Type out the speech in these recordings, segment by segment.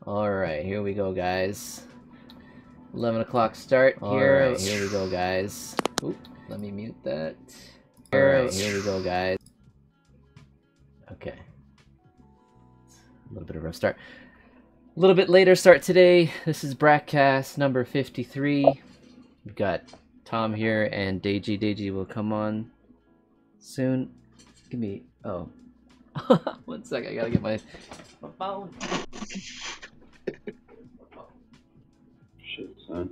Alright, here we go, guys. 11 o'clock start here. Alright, here we go, guys. Oop, let me mute that. Alright, here we go, guys. Okay. A little bit of a rough start. A little bit later start today. This is BrackCast number 53. We've got Tom here and Deji. Deji will come on soon. Give me... Oh. 1 second, I gotta get my phone. Shit, son.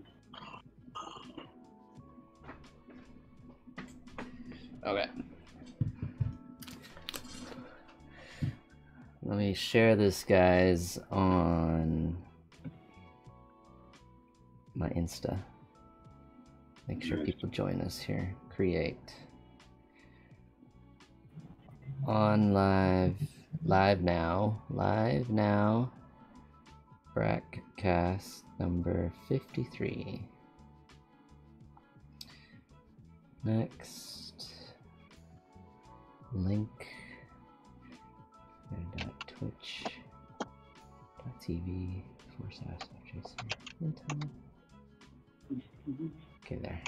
Okay. Let me share this, guys, on my Insta. Make sure people join us here. Create. On live now, BrackCast number 53. Next link twitch.tv/FJC. Okay, there.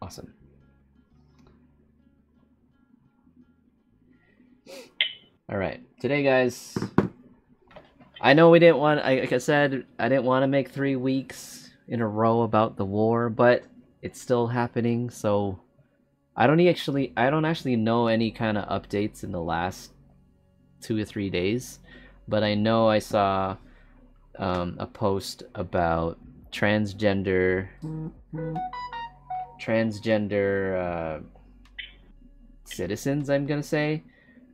Awesome. All right, today, guys, I know we didn't want, like I said, I didn't want to make 3 weeks in a row about the war, but it's still happening. So I don't actually know any kind of updates in the last 2 or 3 days, but I know I saw a post about transgender citizens, I'm gonna say,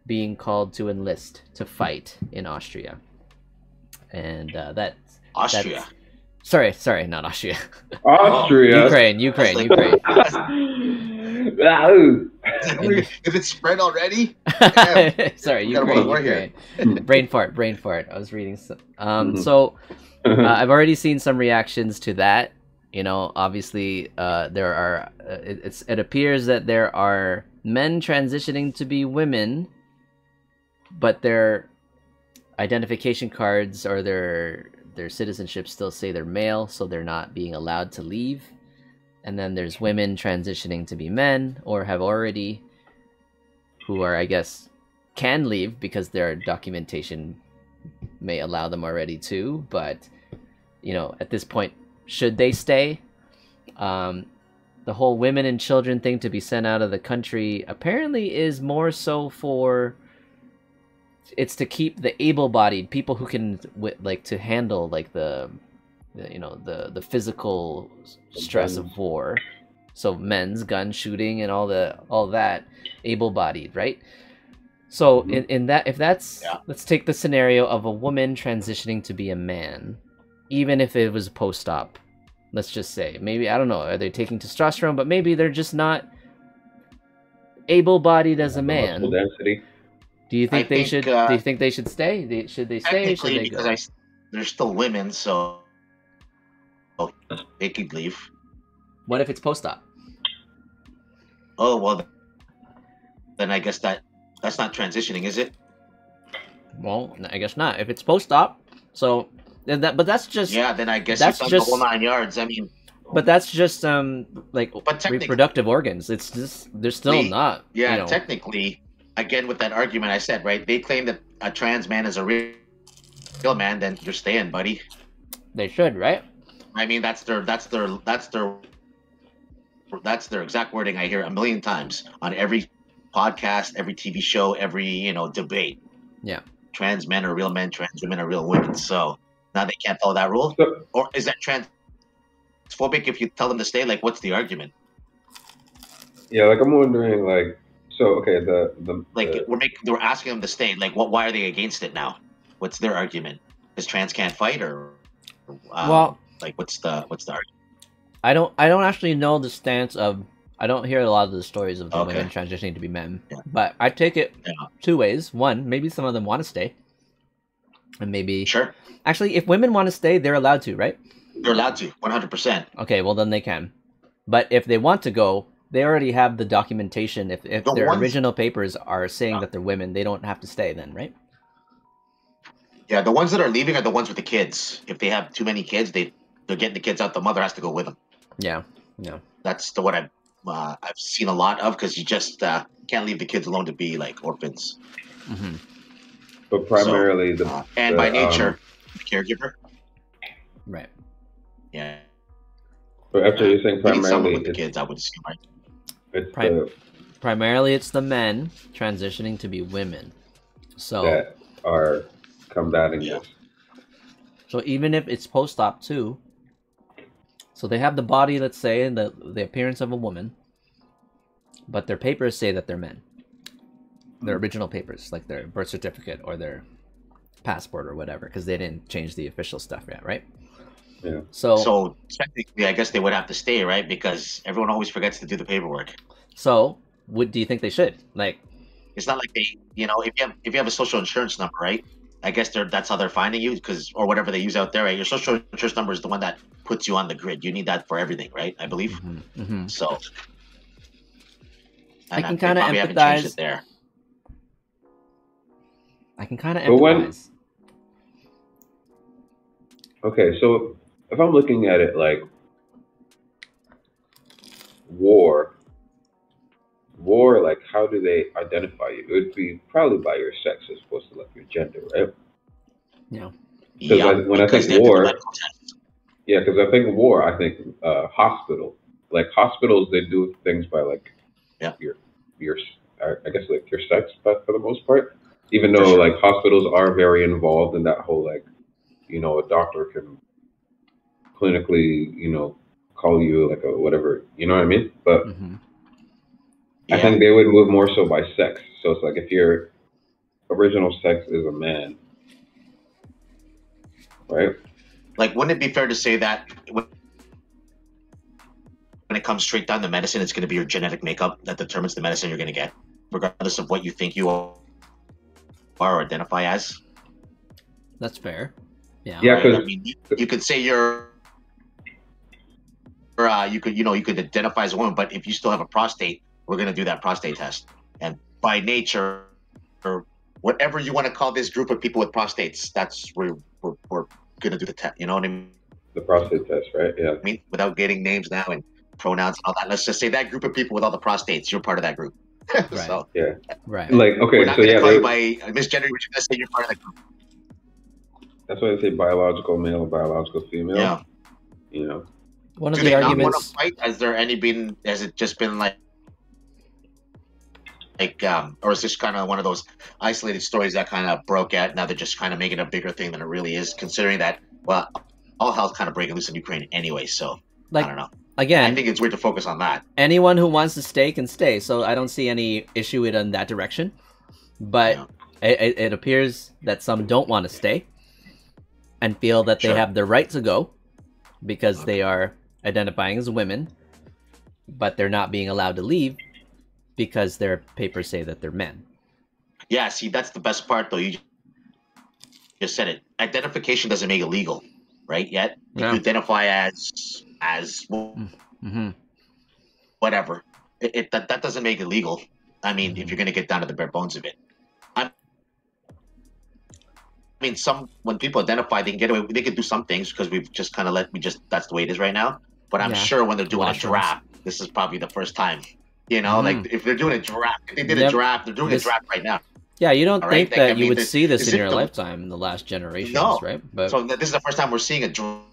being called to enlist to fight in Austria, and Austria. Sorry, not Austria. Austria. Ukraine. If it's spread already. Sorry, Ukraine. Brain fart. I was reading some. So I've already seen some reactions to that. You know, obviously, there are. It appears that there are men transitioning to be women, but their identification cards or their citizenship still say they're male, so they're not being allowed to leave. And then there's women transitioning to be men or have already, who are, I guess, can leave because their documentation may allow them already too. But, you know, at this point, should they stay? The whole women and children thing to be sent out of the country apparently is more so for, it's to keep the able-bodied people who can like to handle like the physical stress of war. So men's gun shooting and all that, able-bodied, right? So in that, if that's, let's take the scenario of a woman transitioning to be a man, even if it was post-op. Let's just say, maybe, I don't know, are they taking testosterone, but maybe they're just not able-bodied as a man. Density. Do you think they should? Do you think they should stay? Should they stay? Should they go? Because they're still women, so they could leave. What if it's post-op? Oh well, then I guess that's not transitioning, is it? Well, I guess not. If it's post-op, so but that's just, yeah. Then I guess that's it's just the whole 9 yards. I mean, but that's just like reproductive organs. It's just they're still not. Yeah, you know. Technically, again with that argument I said, right? They claim that a trans man is a real man. Then you're staying, buddy. They should, right? I mean, that's their exact wording. I hear a million times on every podcast, every TV show, every debate. Yeah, trans men are real men, trans women are real women. So now they can't follow that rule, or is that transphobic if you tell them to stay? Like, what's the argument? Yeah, like I'm wondering, like, so okay, we're asking them to stay. Like, why are they against it now? What's their argument? Because trans can't fight, or well, like what's the argument? I don't actually know the stance of. I don't hear a lot of the stories of the women transitioning to be men, but I take it 2 ways. One, maybe some of them want to stay, and maybe actually, if women want to stay, they're allowed to, right? They're allowed to, 100%. Okay, well then they can. But if they want to go, they already have the documentation. If their ones, original papers are saying that they're women, they don't have to stay then, right? Yeah, the ones that are leaving are the ones with the kids. If they have too many kids, they're getting the kids out. The mother has to go with them. Yeah, yeah. That's what I've seen a lot of, because you just can't leave the kids alone to be like orphans. Mm-hmm. But primarily and by nature, the caregiver. Right. Yeah. But after you're saying primarily, someone with the kids, I would assume, right? Primarily, it's the men transitioning to be women. So that are combating this. So even if it's post-op too, so they have the body, let's say, and the appearance of a woman, but their papers say that they're men. Their original papers, like their birth certificate or their passport or whatever, because they didn't change the official stuff yet, right? Yeah. So technically, I guess they would have to stay, right? Because everyone always forgets to do the paperwork. So, what do you think they should? Like, it's not like they, if you have a social insurance number, right? I guess that's how they're finding you, or whatever they use out there, right? Your social insurance number is the one that puts you on the grid. You need that for everything, right? I believe. Mm-hmm. Mm-hmm. So, I can kind of empathize. There. I can kind of empathize. Okay, so if I'm looking at it like war, like how do they identify you? It would be probably by your sex as opposed to like your gender, right? Yeah. Because when I think war, because I think war, I think hospital. Like hospitals, they do things by like your I guess like your sex, but for the most part, even though like hospitals are very involved in that whole like, a doctor can clinically, call you like a whatever, you know what I mean? But I think they would move more so by sex. So it's like if your original sex is a man, right? Like, wouldn't it be fair to say that when it comes straight down to medicine, it's going to be your genetic makeup that determines the medicine you're going to get, regardless of what you think you are or identify as? That's fair. Yeah. Yeah, because I mean, you could say you could identify as a woman, but if you still have a prostate, we're going to do that prostate test. And by nature, or whatever you want to call this group of people with prostates, that's where we're going to do the test. You know what I mean? The prostate test, right? Yeah. I mean, without getting names now and pronouns and all that, let's just say that group of people with all the prostates, you're part of that group. Right. So, yeah. Right. Like, okay, we're not going to call you by misgender. We're just going to say you're part of that group. That's why they say biological male, biological female. Yeah. One of the arguments. Want to fight? Has it just been like, or is this kind of one of those isolated stories that kind of broke out? Now they're just kind of making a bigger thing than it really is, considering that, well, all hell's kind of breaking loose in Ukraine anyway. So, I don't know. Again, I think it's weird to focus on that. Anyone who wants to stay can stay, so I don't see any issue in that direction. But it appears that some don't want to stay and feel that they have the right to go because they are identifying as women, but they're not being allowed to leave because their papers say that they're men. Yeah, see, that's the best part, though. You just said it. Identification doesn't make it legal, right? Yet, if you identify as whatever, that doesn't make it legal. I mean, if you're going to get down to the bare bones of it. I mean, when people identify, they can get away. They can do some things because we've just kind of that's the way it is right now. But I'm sure when they're doing a draft, this is probably the first time. Like if they're doing a draft, if they did a draft, they're doing a draft right now. Yeah, you don't think that you would see this in your lifetime in the last generations, right? But so this is the first time we're seeing a draft.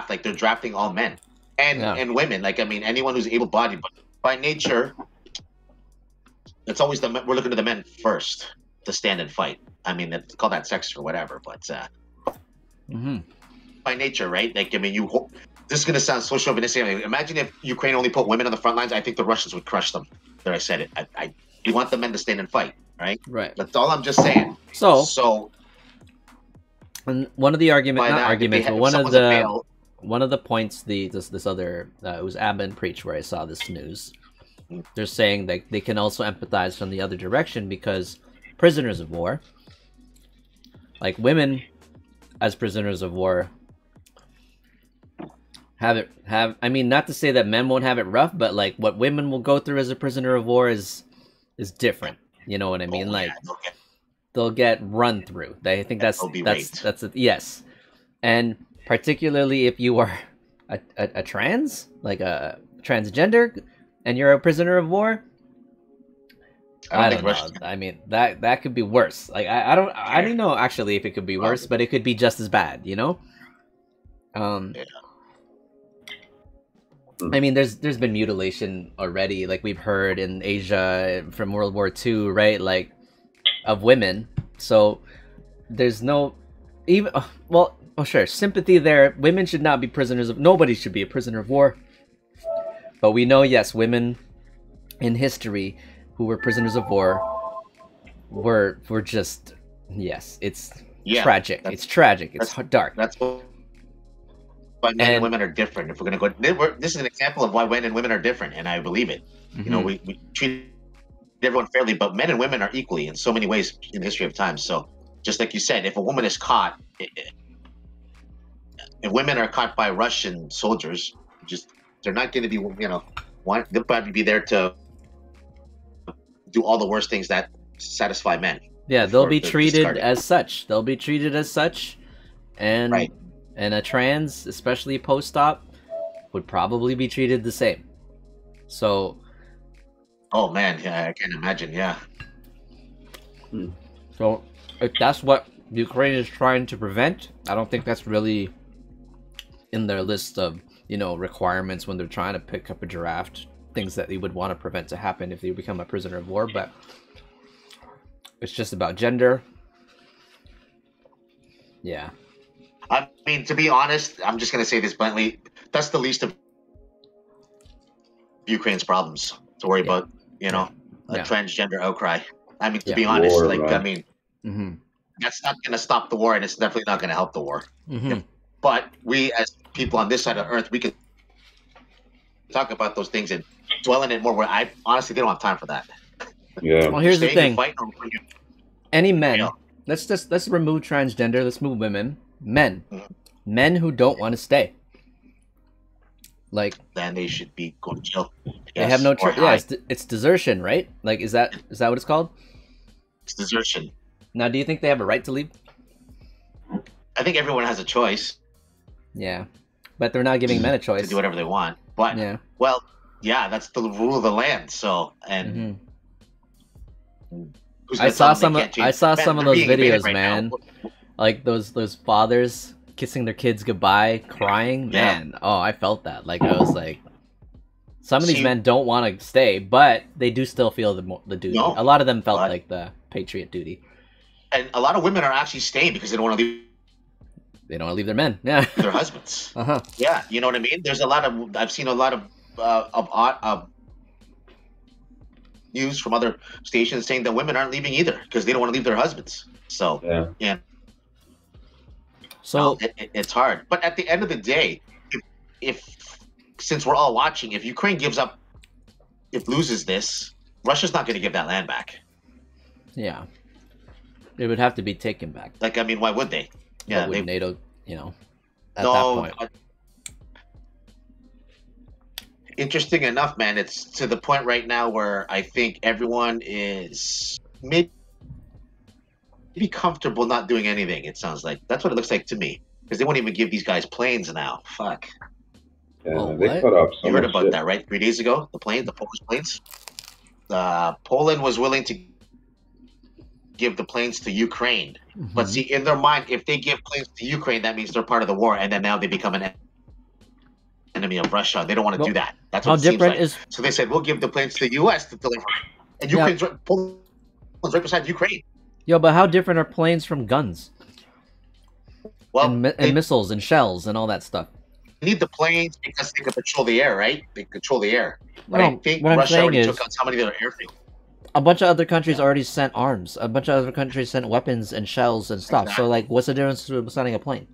Like they're drafting all men and women. Like, I mean, anyone who's able-bodied, but by nature, it's always we're looking to the men first to stand and fight. I mean, call that sex or whatever, but by nature, right? Like, I mean, this is going to sound so chauvinistic. Imagine if Ukraine only put women on the front lines. I think the Russians would crush them. There, I said it. You want the men to stand and fight, right? Right. That's all I'm just saying. So and one of the one of the points this other it was Abba and Preach where I saw this news. They're saying that they can also empathize from the other direction because prisoners of war, like women as prisoners of war, I mean, not to say that men won't have it rough, but like what women will go through as a prisoner of war is different. You know what I mean? Like they'll get run through. I think that's yes. And particularly if you are a trans, like a transgender, and you're a prisoner of war, I don't know. I mean, that could be worse. Like I don't know actually if it could be worse, but it could be just as bad. You know. I mean, there's been mutilation already, like we've heard in Asia from World War II, right? Like of women. So there's no even sure, sympathy there. Women should not be prisoners of. Nobody should be a prisoner of war. But we know, yes, women in history who were prisoners of war were just it's tragic. It's tragic. It's dark. That's why men and women are different. If we're gonna go, this is an example of why men and women are different, and I believe it. You know, we treat everyone fairly, but men and women are equally in so many ways in the history of time. So, just like you said, if a woman is caught, if women are caught by Russian soldiers, they're not going to be, they'll probably be there to do all the worst things that satisfy men. Yeah, they'll be treated as such. They'll be treated as such, and a trans, especially post-op, would probably be treated the same. So. Oh man, yeah, I can imagine. Yeah. So if that's what Ukraine is trying to prevent, I don't think that's really in their list of requirements when they're trying to pick up a draft, things that they would want to prevent to happen if they become a prisoner of war. But it's just about gender. Yeah. I mean, to be honest, I'm just gonna say this bluntly. That's the least of Ukraine's problems to worry about. A transgender outcry. I mean, to be honest, that's not gonna stop the war, and it's definitely not gonna help the war. But we, as people on this side of Earth, we can talk about those things and dwell in it more. Where I honestly, they don't have time for that. Yeah. Well, here's the thing. Any men, let's remove transgender. Let's move women. Men who don't want to stay. Like then they should be going to jail. They have no choice. Yeah, it's desertion, right? Like, is that what it's called? It's desertion. Now, do you think they have a right to leave? I think everyone has a choice. Yeah, but they're not giving men a choice to do whatever they want. But that's the rule of the land. So I saw some of those videos, man. Like those fathers kissing their kids goodbye, crying. Man, I felt that. Like I was like, some of these men don't want to stay, but they do still feel the duty. A lot of them felt like the patriot duty. And a lot of women are actually staying because they don't want to leave. They don't want to leave their men. Yeah, their husbands. Yeah, you know what I mean. There's I've seen a lot of news from other stations saying that women aren't leaving either because they don't want to leave their husbands. So yeah. So it's hard, but at the end of the day, if since we're all watching, if Ukraine loses this, Russia's not going to give that land back. Yeah, it would have to be taken back. Like, I mean, why would they? Yeah, NATO, at that point. Interesting enough, man. It's to the point right now where I think everyone is maybe comfortable not doing anything. It sounds like that's what it looks like to me, because they won't even give these guys planes now. Fuck. Yeah, they cut off. You heard about that, right? 3 days ago, the Polish planes. Poland was willing to give the planes to Ukraine, but see, in their mind, if they give planes to Ukraine, that means they're part of the war, and then now they become an enemy of Russia. They don't want to do that. That's what it seems like. So they said, we'll give the planes to the U.S. to deliver, and Poland's right beside Ukraine. Yo, but how different are planes from guns? Well, and missiles and shells and all that stuff. They need the planes because they can patrol the air, right? They control the air. But I think Russia already took out some of their airfield. A bunch of other countries already sent arms. A bunch of other countries sent weapons and shells and stuff. Exactly. So, like, what's the difference between sending a plane?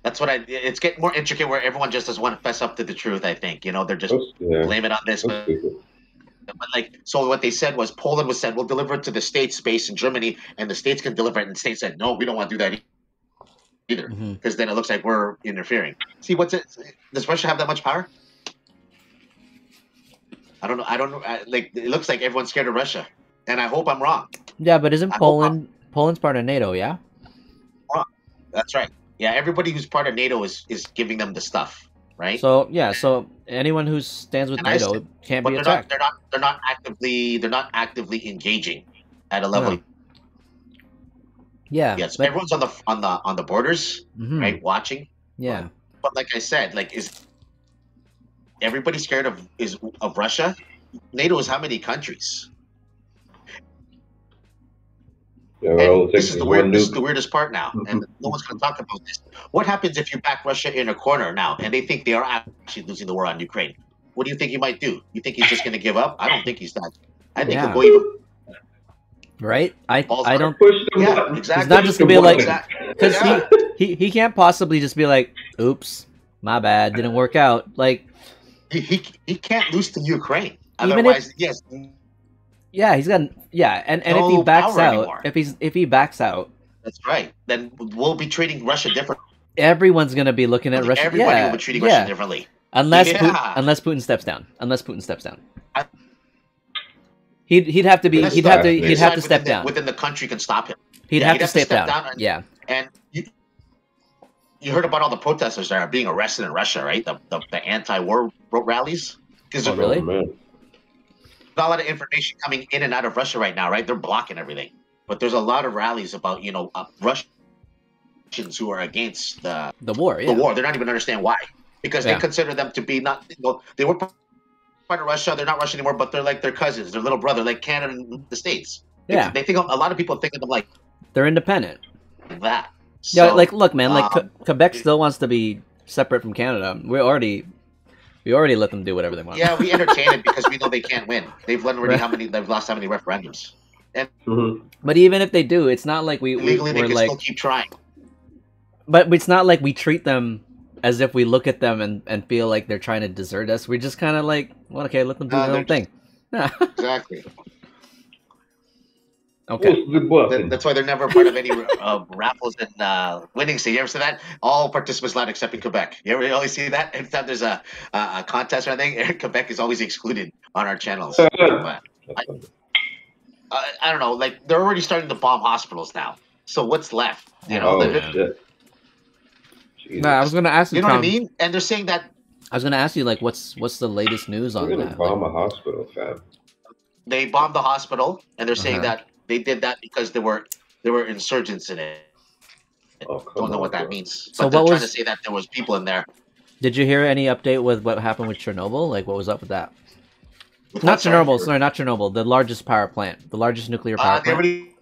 That's what it's getting more intricate where everyone just doesn't want to fess up to the truth, I think. They're just blame it on this. But so what they said was Poland said, we'll deliver it to the States base in Germany, and the States can deliver it, and the States said, no, we don't want to do that either, because then it looks like we're interfering. See, what's it? Does Russia have that much power? I don't know. Like, it looks like everyone's scared of Russia, and I hope I'm wrong. Yeah, but isn't Poland's part of NATO? Yeah. That's right. Yeah, everybody who's part of NATO is giving them the stuff, right? So yeah, so anyone who stands with NATO can't be attacked. They're not actively engaging at a level. Yeah. Yes, but everyone's on the borders, right, watching. Yeah. But like I said, like, is everybody scared of Russia? NATO is how many countries? Yeah, this is the weirdest part now, and no one's going to talk about this. What happens if you back Russia in a corner now, and they think they are actually losing the war on Ukraine? What do you think he might do? You think he's just going to give up? I don't think he's that. I think he'll go even. Right? I don't push them. Yeah, exactly. It's not just gonna be like, because he can't possibly just be like, "Oops, my bad, didn't work out." Like he can't lose to Ukraine. Even Otherwise, yeah, he's got and no if he backs out, anymore. if he backs out, that's right. Then we'll be treating Russia differently. Everyone's gonna be looking at Russia. Everybody will be treating Russia differently. Unless Putin steps down. He'd have to step down. Within the country can stop him. He'd have to step down. And you heard about all the protesters that are being arrested in Russia, right? The anti-war rallies. Oh, really? Not a lot of information coming in and out of Russia right now, right? They're blocking everything. But there's a lot of rallies about, Russians who are against the war. Yeah. The war. They're not even understand why, because they consider them to be not. They were part of Russia. They're not Russian anymore, but they're like their cousins, their little brother, like Canada and the States. Yeah. They think a lot of people think of them like they're independent. That. Yeah, so, like look, man, like Quebec still wants to be separate from Canada. We already let them do whatever they want. Yeah, we entertain it because we know they can't win. They've learned already they've lost how many referendums. And but even if they do, it's not like legally they can still keep trying. But it's not like we treat them as if we look at them and feel like they're trying to desert us. We're just kind of like, well, okay, let them do their own thing. Exactly. Okay. That's why they're never part of any raffles and winnings. You ever see that? All participants allowed except in Quebec. You ever always see that? Anytime there's a contest or anything, Quebec is always excluded on our channels. But I don't know. Like, they're already starting to bomb hospitals now. So what's left? No, I was going to ask you. You know what I mean? And they're saying that. I was going to ask you, like, what's the latest news on that? Bomb a hospital, fam. They bombed the hospital, and they're saying that they did that because there were insurgents in it. Don't know what that means. But they're trying to say that there was people in there. Did you hear any update with what happened with Chernobyl? Like, what was up with that? Not Chernobyl. The largest power plant, the largest nuclear power plant. Everybody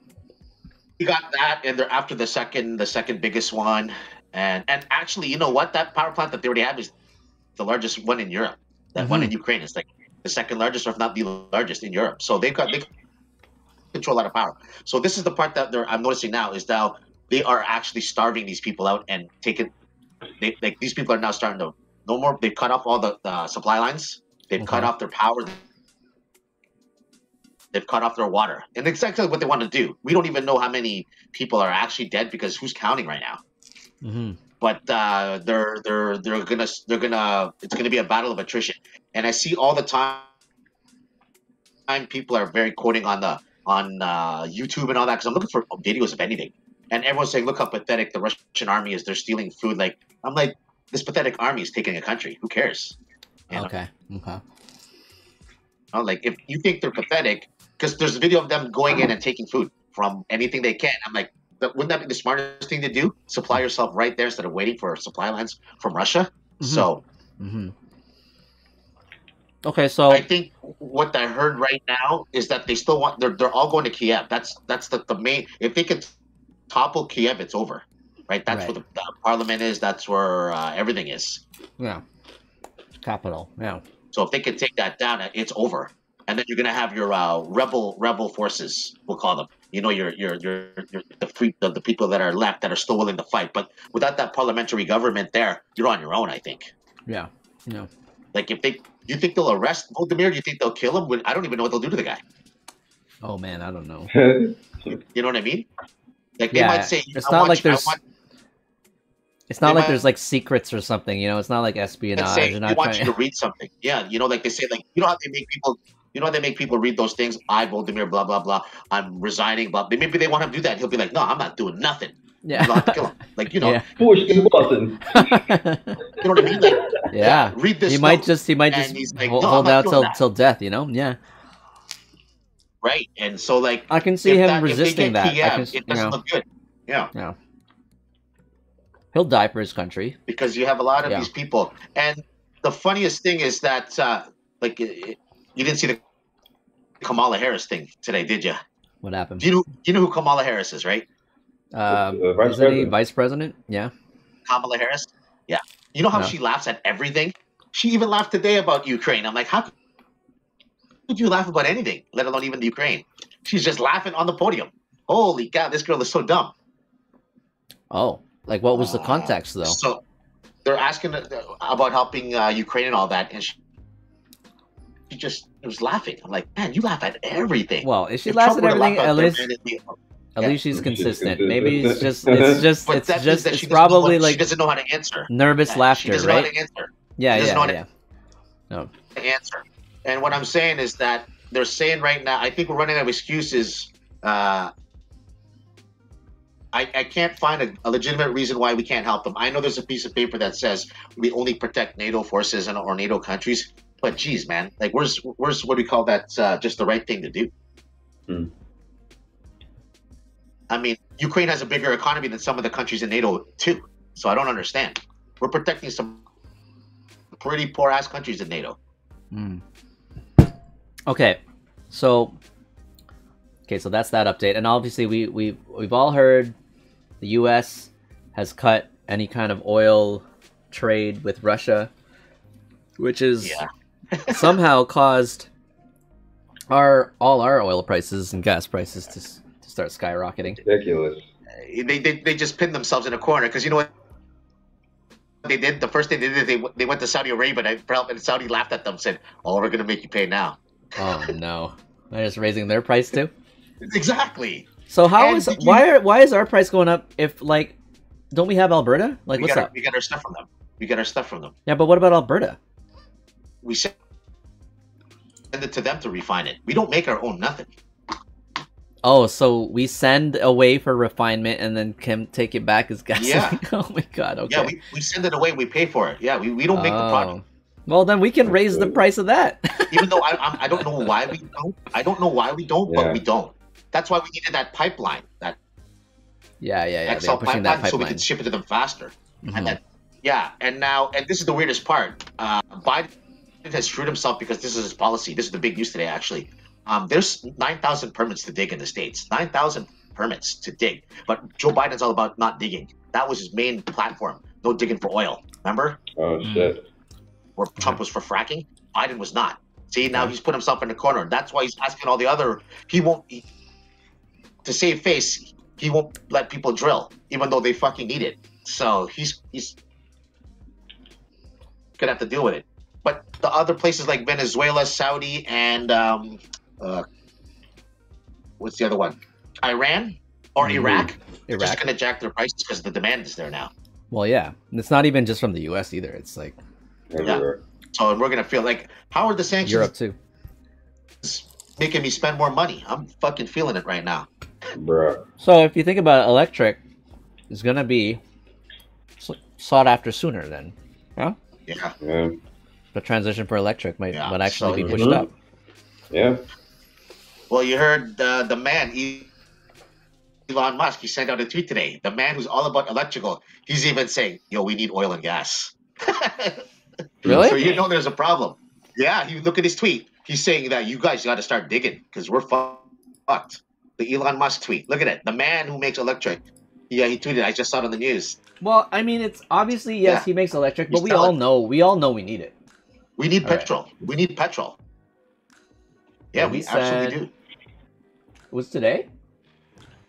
got that, and they're after the second biggest one. And actually, you know what? That power plant that they already have is the largest one in Europe. That one in Ukraine is like the second largest, or if not the largest in Europe. So they control a lot of power. So this is the part that I'm noticing now is now they are actually starving these people out and taking. These people are now starting to no more. They've cut off all the supply lines. They've cut off their power. They've cut off their water, and exactly what they want to do. We don't even know how many people are actually dead because who's counting right now? But they're gonna it's gonna be a battle of attrition, and I see all the time people are very quoting on YouTube and all that because I'm looking for videos of anything, and everyone's saying, look how pathetic the Russian army is. They're stealing food. Like, I'm like, this pathetic army is taking a country. Who cares? Okay. Like, if you think they're pathetic, because there's a video of them going in and taking food from anything they can. I'm like, wouldn't that be the smartest thing to do? Supply yourself right there instead of waiting for supply lines from Russia. So, okay. So I think what I heard right now is that they still want. They're all going to Kiev. That's the main. If they can topple Kiev, it's over. Right. That's where the parliament is. That's where everything is. Yeah. Capital. Yeah. So if they can take that down, it's over. And then you're gonna have your rebel forces, we'll call them. You know, the people that are left that are still willing to fight. But without that parliamentary government there, you're on your own, I think. Yeah. Like, do you think they'll arrest Volodymyr? Do you think they'll kill him? I don't even know what they'll do to the guy. Oh man, I don't know. You know what I mean? Like, they might say, it's not like there's. It's not like there's like secrets or something, you know. It's not like espionage. Say, they want you to read something. Yeah, you know, like they say, like you know how they make people. You know how they make people read those things. I, Voldemir, blah blah blah. I'm resigning. Blah. Maybe they want him to do that. He'll be like, no, I'm not doing nothing. Yeah. You'll have to kill him. Like, you know, push the button. You know what I mean? Like, yeah. Read this. He might just like, hold out till death. You know? Yeah. Right. And so like I can see him resisting that. It doesn't look good. Yeah. Yeah. He'll die for his country because you have a lot of these people. And the funniest thing is that like you didn't see the Kamala Harris thing today, did you? What happened? Do you know who Kamala Harris is, right? Vice president? Yeah. Kamala Harris? Yeah. You know how she laughs at everything? She even laughed today about Ukraine. I'm like, how could you laugh about anything, let alone even Ukraine? She's just laughing on the podium. Holy cow, this girl is so dumb. Oh, like what was the context, though? So they're asking about helping Ukraine and all that, and she just was laughing. I'm like, man, you laugh at everything. Well, if she laughs at everything, at least she's consistent. Maybe it's probably like she doesn't know how to answer. Nervous laughter, she doesn't right? know how to answer. Yeah. No. Answer. And what I'm saying is that they're saying right now, I think we're running out of excuses. I can't find a legitimate reason why we can't help them. I know there's a piece of paper that says we only protect NATO forces or NATO countries, but geez, man, like where's what do we call that? Just the right thing to do. I mean, Ukraine has a bigger economy than some of the countries in NATO too, so I don't understand. We're protecting some pretty poor ass countries in NATO. Okay, so that's that update, and obviously we've all heard the U.S. has cut any kind of oil trade with Russia, which is somehow caused all our oil prices and gas prices to start skyrocketing. Ridiculous. They just pinned themselves in a corner because you know what they did? The first thing they did, they went to Saudi Arabia and Saudi laughed at them, said, "Oh, we're gonna make you pay now." Oh no, they're just raising their price too. Exactly. So why is our price going up if like don't we have Alberta? Like what's up? We got our stuff from them. We get our stuff from them. Yeah, but what about Alberta? We send it to them to refine it. We don't make our own nothing. Oh, so we send away for refinement and then can take it back as gasoline? Yeah. Oh my god, okay. Yeah, we send it away, we pay for it. Yeah, we don't make the product. Well, then we can raise the price of that. Even though I don't know why we don't. I don't know why we don't, but we don't. That's why we needed that pipeline. That XL pipeline, so we could ship it to them faster. And then, and this is the weirdest part. Biden has screwed himself because this is his policy. This is the big news today, actually. There's 9,000 permits to dig in the States. 9,000 permits to dig. But Joe Biden's all about not digging. That was his main platform. No digging for oil. Remember? Oh, shit. Where Trump was for fracking. Biden was not. See, now he's put himself in the corner. That's why he's asking all the other... to save face, he won't let people drill, even though they fucking need it. So he's gonna have to deal with it. But the other places like Venezuela, Saudi, and what's the other one? Iran or Iraq? They're just gonna jack their prices because the demand is there now. Well, yeah, and it's not even just from the U.S. either. It's like So we're gonna feel like, how are the sanctions? Europe too. Making me spend more money. I'm fucking feeling it right now. Bruh. So if you think about it, electric is gonna be sought after sooner then. Yeah. The transition for electric might actually be pushed up. Yeah. Well, you heard the man, Elon Musk, he sent out a tweet today. The man who's all about electrical, he's even saying, yo, we need oil and gas. Really? So you know there's a problem. Yeah, you look at his tweet. He's saying that you guys got to start digging because we're fucked. The Elon Musk tweet. Look at it. The man who makes electric. Yeah, he tweeted. I just saw it on the news. Well, I mean, it's obviously, yes, he makes electric, but we all know we need it. We need petrol. Right. We need petrol. Yeah, we absolutely do. It was today?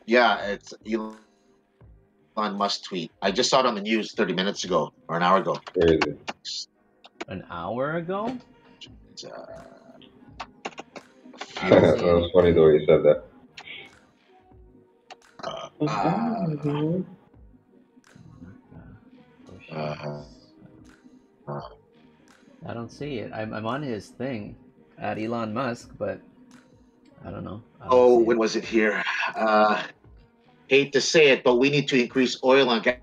Yeah, it's Elon Musk tweet. I just saw it on the news 30 minutes ago or an hour ago. Crazy. An hour ago? That was funny the way you said that. I don't see it. I'm on his thing at Elon Musk, but I don't know. When was it here? Hate to say it, but we need to increase oil and gas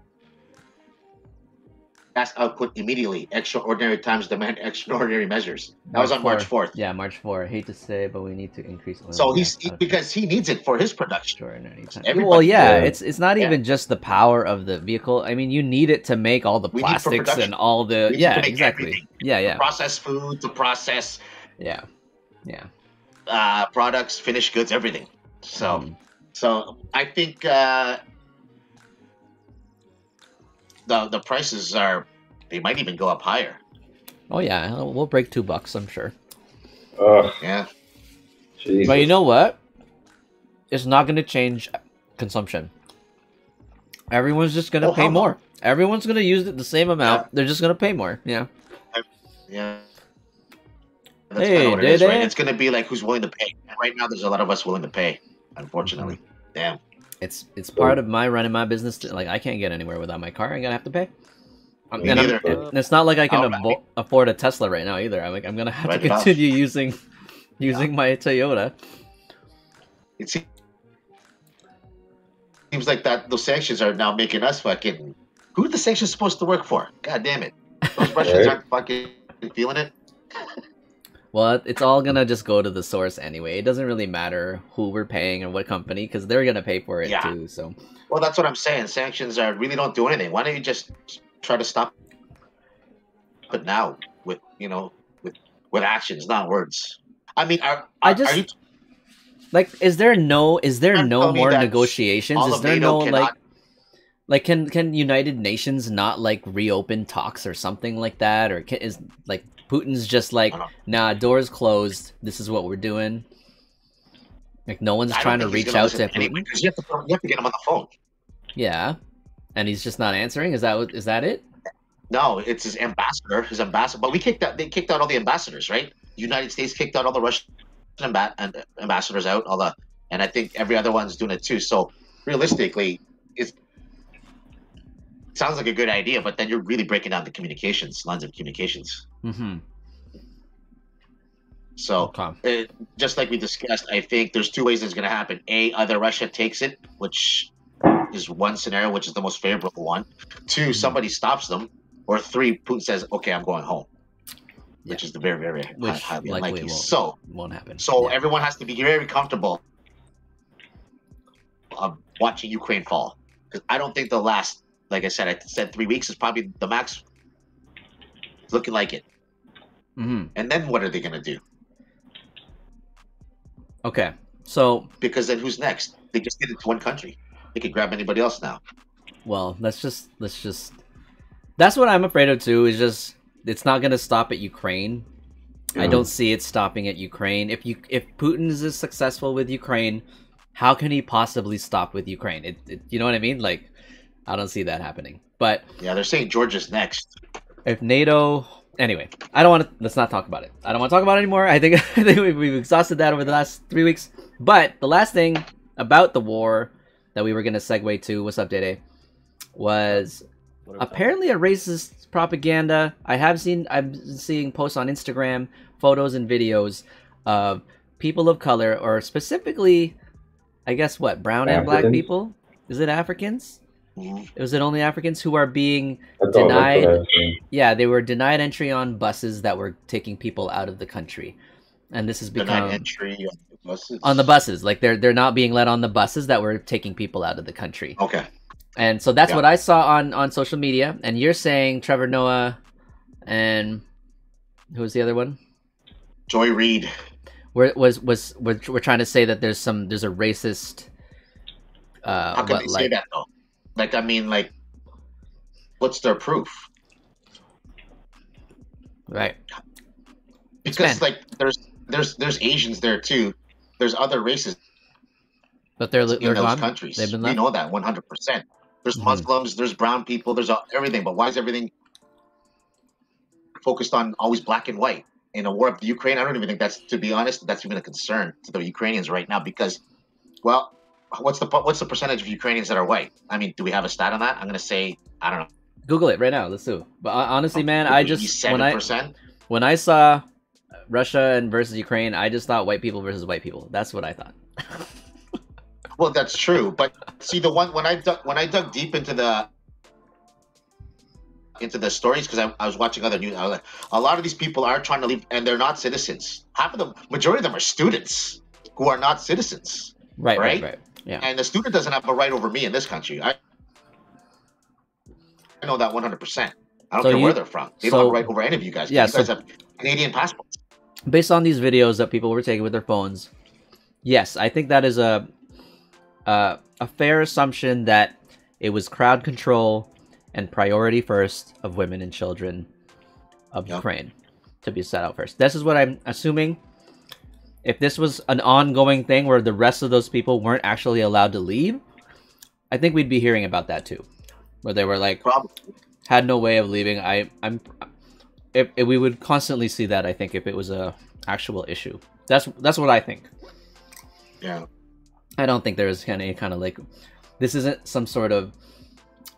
output immediately. Extraordinary times demand extraordinary measures. That was on March 4th. Yeah, March 4th. Hate to say, but we need to increase oil. So because he needs it for his production. Well, yeah, it's not even just the power of the vehicle. I mean, you need it to make all the plastics and all the exactly. Everything. Yeah. To process food, to process. Yeah. Products, finished goods, everything. So, so I think the prices they might even go up higher. Oh yeah, we'll break $2, I'm sure. Yeah. Jesus. But you know what? It's not going to change consumption. Everyone's just going to pay more. Everyone's going to use it the same amount. Yeah. They're just going to pay more. Yeah. Yeah. That's kind of what it is, right? It's going to be like who's willing to pay. And right now, there's a lot of us willing to pay. Unfortunately, damn. It's part of my running my business. Like I can't get anywhere without my car. I'm gonna have to pay. And it's not like I can afford a Tesla right now either. I'm gonna have to continue using my Toyota. It seems like those sanctions are now making us fucking. Who are the sanctions supposed to work for? God damn it! Those Russians aren't fucking feeling it. Well, it's all gonna just go to the source anyway. It doesn't really matter who we're paying and what company, because they're gonna pay for it too. So, well, that's what I'm saying. Sanctions really don't do anything. Why don't you just try to stop it now with actions, not words? I mean, is there no more negotiations? Is there no like can United Nations not like reopen talks or something like that, or is like Putin's just like, nah, doors closed. This is what we're doing. Like no one's trying to reach out to Putin. Because you have to get him on the phone. Yeah, and he's just not answering. Is that it? No, it's his ambassador. But they kicked out all the ambassadors, right? The United States kicked out all the Russian ambassadors out. And I think every other one's doing it too. So realistically, it sounds like a good idea, but then you're really breaking down the lines of communications. Mm-hmm. So, just like we discussed, I think there's two ways it's going to happen. Either Russia takes it, which is one scenario, which is the most favorable one. Two, somebody stops them. Or three, Putin says, okay, I'm going home. Which is the very, very highly unlikely. Won't happen. So everyone has to be very comfortable of watching Ukraine fall. Because I don't think the last, like I said 3 weeks is probably the max. It's looking like it. Mm-hmm. And then what are they going to do? Okay, so because then who's next? They just get into one country. They can grab anybody else now. Well, let's just. That's what I'm afraid of too. Is just it's not going to stop at Ukraine. I don't see it stopping at Ukraine. If Putin is successful with Ukraine, how can he possibly stop with Ukraine? You know what I mean? Like, I don't see that happening. But yeah, they're saying Georgia's next. If NATO. Anyway, I don't want to. Let's not talk about it. I don't want to talk about it anymore. I think we've exhausted that over the last 3 weeks. But the last thing about the war that we were going to segue to, what's up, DayDay, was apparently a racist propaganda. I'm seeing posts on Instagram, photos and videos of people of color, or specifically, I guess brown and black people. Is it Africans? Was it only Africans who are being denied? Yeah, they were denied entry on buses that were taking people out of the country, and this has become denied entry on the buses. On the buses, like they're not being let on the buses that were taking people out of the country. Okay, and so that's what I saw on social media. And you're saying Trevor Noah, and who was the other one? Joy Reid. We're trying to say that there's a racist. How can they say that though? Like, I mean, like, what's their proof? Right. Because like there's Asians there too. There's other races, but they're in those gone? countries. They've been we know that 100%. There's Muslims, there's brown people, there's everything. But why is everything focused on always black and white in a war of the Ukraine? I don't even think that's, to be honest, that's even a concern to the Ukrainians right now. Because, what's the percentage of Ukrainians that are white? I mean, do we have a stat on that? I'm gonna say I don't know. Google it right now. Let's do. But honestly, man, I just 87%? when I saw Russia and versus Ukraine, I just thought white people versus white people. That's what I thought. Well, that's true, but see, the one when I dug deep into the stories, because I was watching other news, I was like, a lot of these people are trying to leave, and they're not citizens. Majority of them are students who are not citizens. Right. Yeah. And the student doesn't have a right over me in this country. I know that 100%. I don't care where they're from. They don't have a right over any of you guys. Yeah, you guys have Canadian passports. Based on these videos that people were taking with their phones, yes, I think that is a fair assumption that it was crowd control and priority first of women and children of Ukraine to be set out first. This is what I'm assuming. If this was an ongoing thing where the rest of those people weren't actually allowed to leave, I think we'd be hearing about that too, where they were like had no way of leaving. If we would constantly see that, I think, if it was a actual issue. That's what I think. Yeah. I don't think there is any kind of like, this isn't some sort of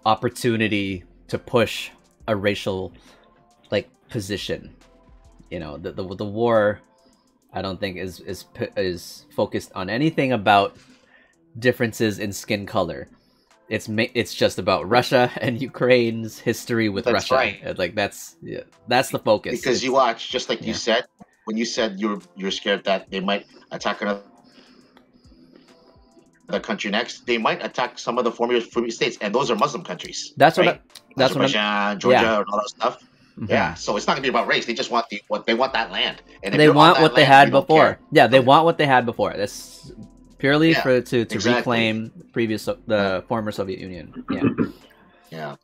opportunity to push a racial like position. You know, the war, I don't think is focused on anything about differences in skin color. It's just about Russia and Ukraine's history with Russia. Right. Like that's the focus. Because you watch, just like you said, when you said you're scared that they might attack another country next, they might attack some of the former free states, and those are Muslim countries. That's right? That's Azerbaijan, Georgia, and all that stuff. Mm-hmm. Yeah, so it's not gonna be about race. They just want they want that land, and they want what they had before. Yeah, they want what they had before. That's purely to reclaim the former Soviet Union. Yeah. Yeah.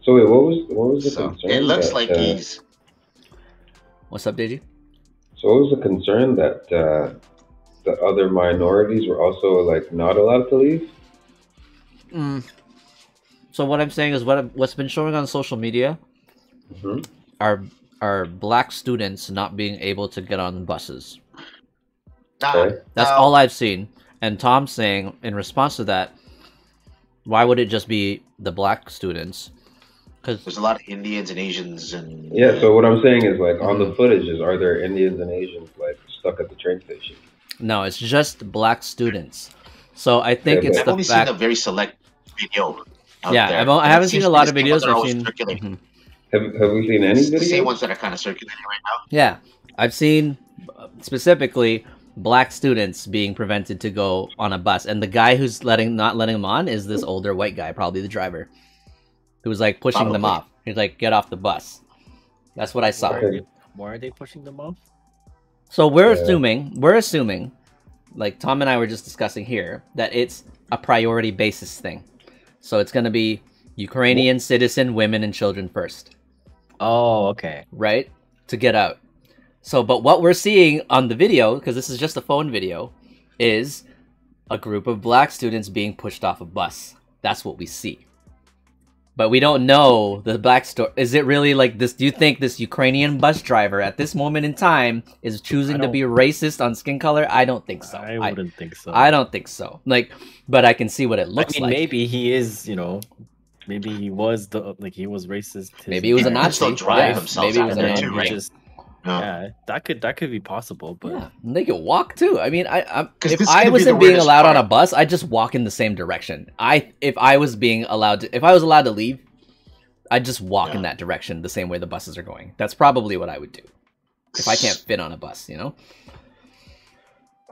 So wait, what was the concern? It looks like he's. What's up, Deji? So what was the concern that the other minorities were also like not allowed to leave? So what I'm saying is what's been showing on social media are black students not being able to get on buses. That's all I've seen. And Tom's saying in response to that, why would it just be the black students? Because there's a lot of Indians and Asians and so what I'm saying is like on the footages, are there Indians and Asians like stuck at the train station? No, it's just black students. So I think it's I've only seen a very select video. I haven't seen a lot of videos. I've seen. Have we seen any videos? The same ones that are kind of circulating right now. Yeah, I've seen specifically black students being prevented to go on a bus, and the guy who's not letting them on is this older white guy, probably the driver, who was like pushing them off. He's like, "Get off the bus." That's what I saw. Why are they pushing them off? So we're assuming, like Tom and I were just discussing here, that it's a priority basis thing. So it's going to be Ukrainian citizen women and children first. Oh, okay. Right? To get out. So, but what we're seeing on the video, because this is just a phone video, is a group of black students being pushed off a bus. That's what we see. But we don't know the black story. Is it really like this? Do you think this Ukrainian bus driver at this moment in time is choosing to be racist on skin color? I don't think so. I wouldn't think so. I don't think so. Like, but I can see what it looks like. Maybe he is, maybe he was he was racist. Maybe he was a Nazi. Maybe he was a Nazi, right? Yeah, that could be possible, but they could walk too. I mean, if I wasn't being allowed on a bus, I'd just walk in the same direction. If I was allowed to leave, I'd just walk in that direction the same way the buses are going. That's probably what I would do if I can't fit on a bus,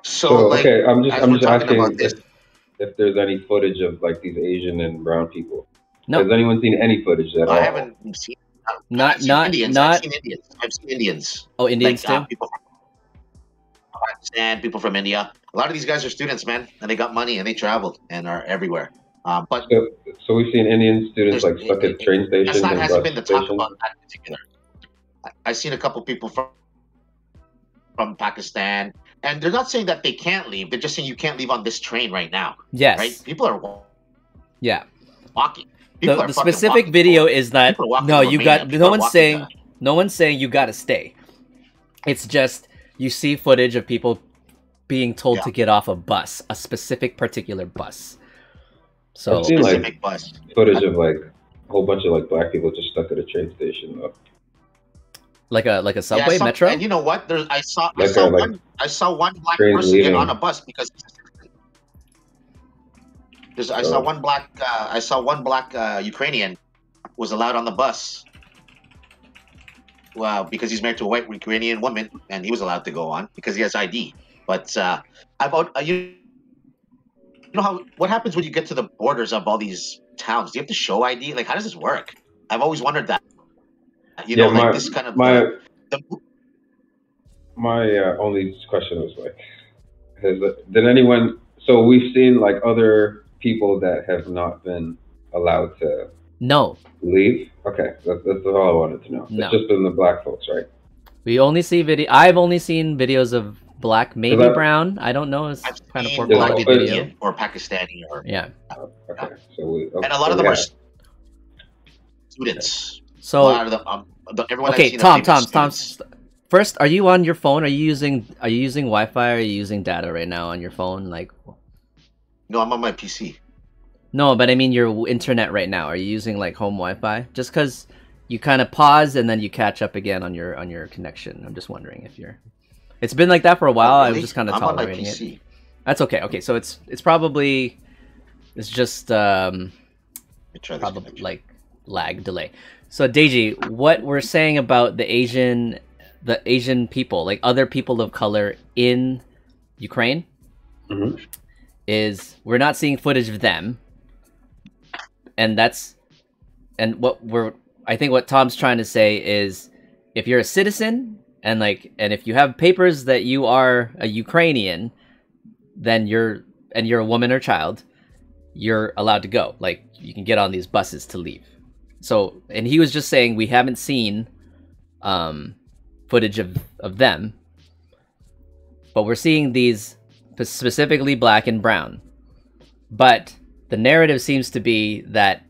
So okay, I'm just asking if there's any footage of like these Asian and brown people. No. Has anyone seen any footage at all? I haven't seen. I've seen Indians. Oh, Indians too? People from Pakistan, people from India. A lot of these guys are students, man, and they got money and they traveled and are everywhere. But so we've seen Indian students like stuck at train stations. That hasn't been the talk about that particular. I've seen a couple people from Pakistan, and they're not saying that they can't leave. They're just saying you can't leave on this train right now. Yes. Right? People are walking. The specific video is that no one's saying you got to stay. It's just you see footage of people being told to get off a bus, a specific particular bus. So I've seen like footage of like whole bunch of like black people just stuck at a train station though. Like a subway, metro. And you know what? I saw one black trains person leaving. get on a bus because I saw one black Ukrainian was allowed on the bus. Well, because he's married to a white Ukrainian woman, and he was allowed to go on because he has ID. But you know what happens when you get to the borders of all these towns? Do you have to show ID? Like, how does this work? I've always wondered that. You know, like this kind of my only question was like, did anyone? So we've seen like other people that have not been allowed to leave. Okay, that's all I wanted to know. No. It's just been the black folks, right? We only see I've only seen videos of black, maybe brown. I don't know. It's kind of poor quality video. Or Pakistani or okay. So and a lot of them are students. So a lot of them, everyone. Okay, Tom. First, are you on your phone? Are you using Wi-Fi? Or are you using data right now on your phone? Like, no, I'm on my PC. No, but I mean your internet right now. Are you using like home Wi-Fi? Just because you kind of pause and then you catch up again on your connection. I'm just wondering if you're. It's been like that for a while. I was just kind of tolerating it. That's okay. Okay, so it's probably just probably like lag delay. So Deji, what we're saying about the Asian people, like other people of color in Ukraine, is we're not seeing footage of them, and I think what Tom's trying to say is, if you're a citizen and if you have papers that you are a Ukrainian, then you're a woman or child, you're allowed to go. Like, you can get on these buses to leave. So, and he was just saying we haven't seen footage of them, but we're seeing these specifically black and brown. But the narrative seems to be that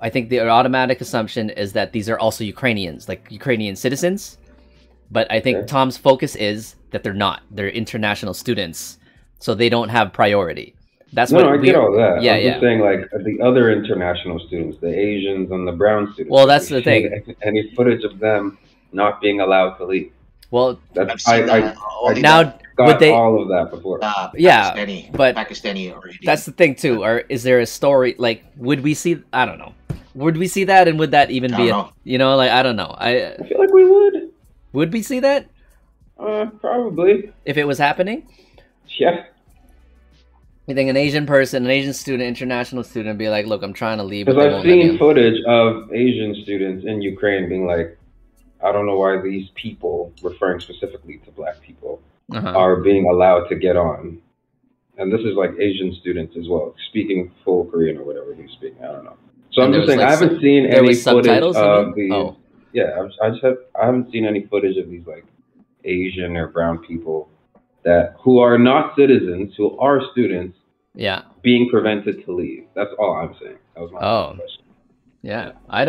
I think the automatic assumption is that these are also Ukrainians, like Ukrainian citizens. But I think Tom's focus is that they're not. They're international students, so they don't have priority. That's I get all that. Yeah, I'm just saying, like, the other international students, the Asians and the brown students. Well, that's the thing. Any footage of them not being allowed to leave. Well, that's I got all of that before. Pakistani or Indian. That's the thing too. Or is there a story, like, would we see? I don't know. Would we see that, and would that even be? Like, I don't know. I feel like we would. Would we see that? Probably. If it was happening. Yeah. You think an Asian person, an Asian student, international student, be like, "Look, I'm trying to leave." Because I've seen footage of Asian students in Ukraine being like, I don't know why these people, referring specifically to black people, are being allowed to get on. And this is like Asian students as well, speaking full Korean or whatever he's speaking. I don't know. So I'm just saying, I haven't seen any footage of these. Yeah, I haven't seen any footage of these like Asian or brown people who are not citizens, who are students, being prevented to leave. That's all I'm saying. That was my question. Yeah, I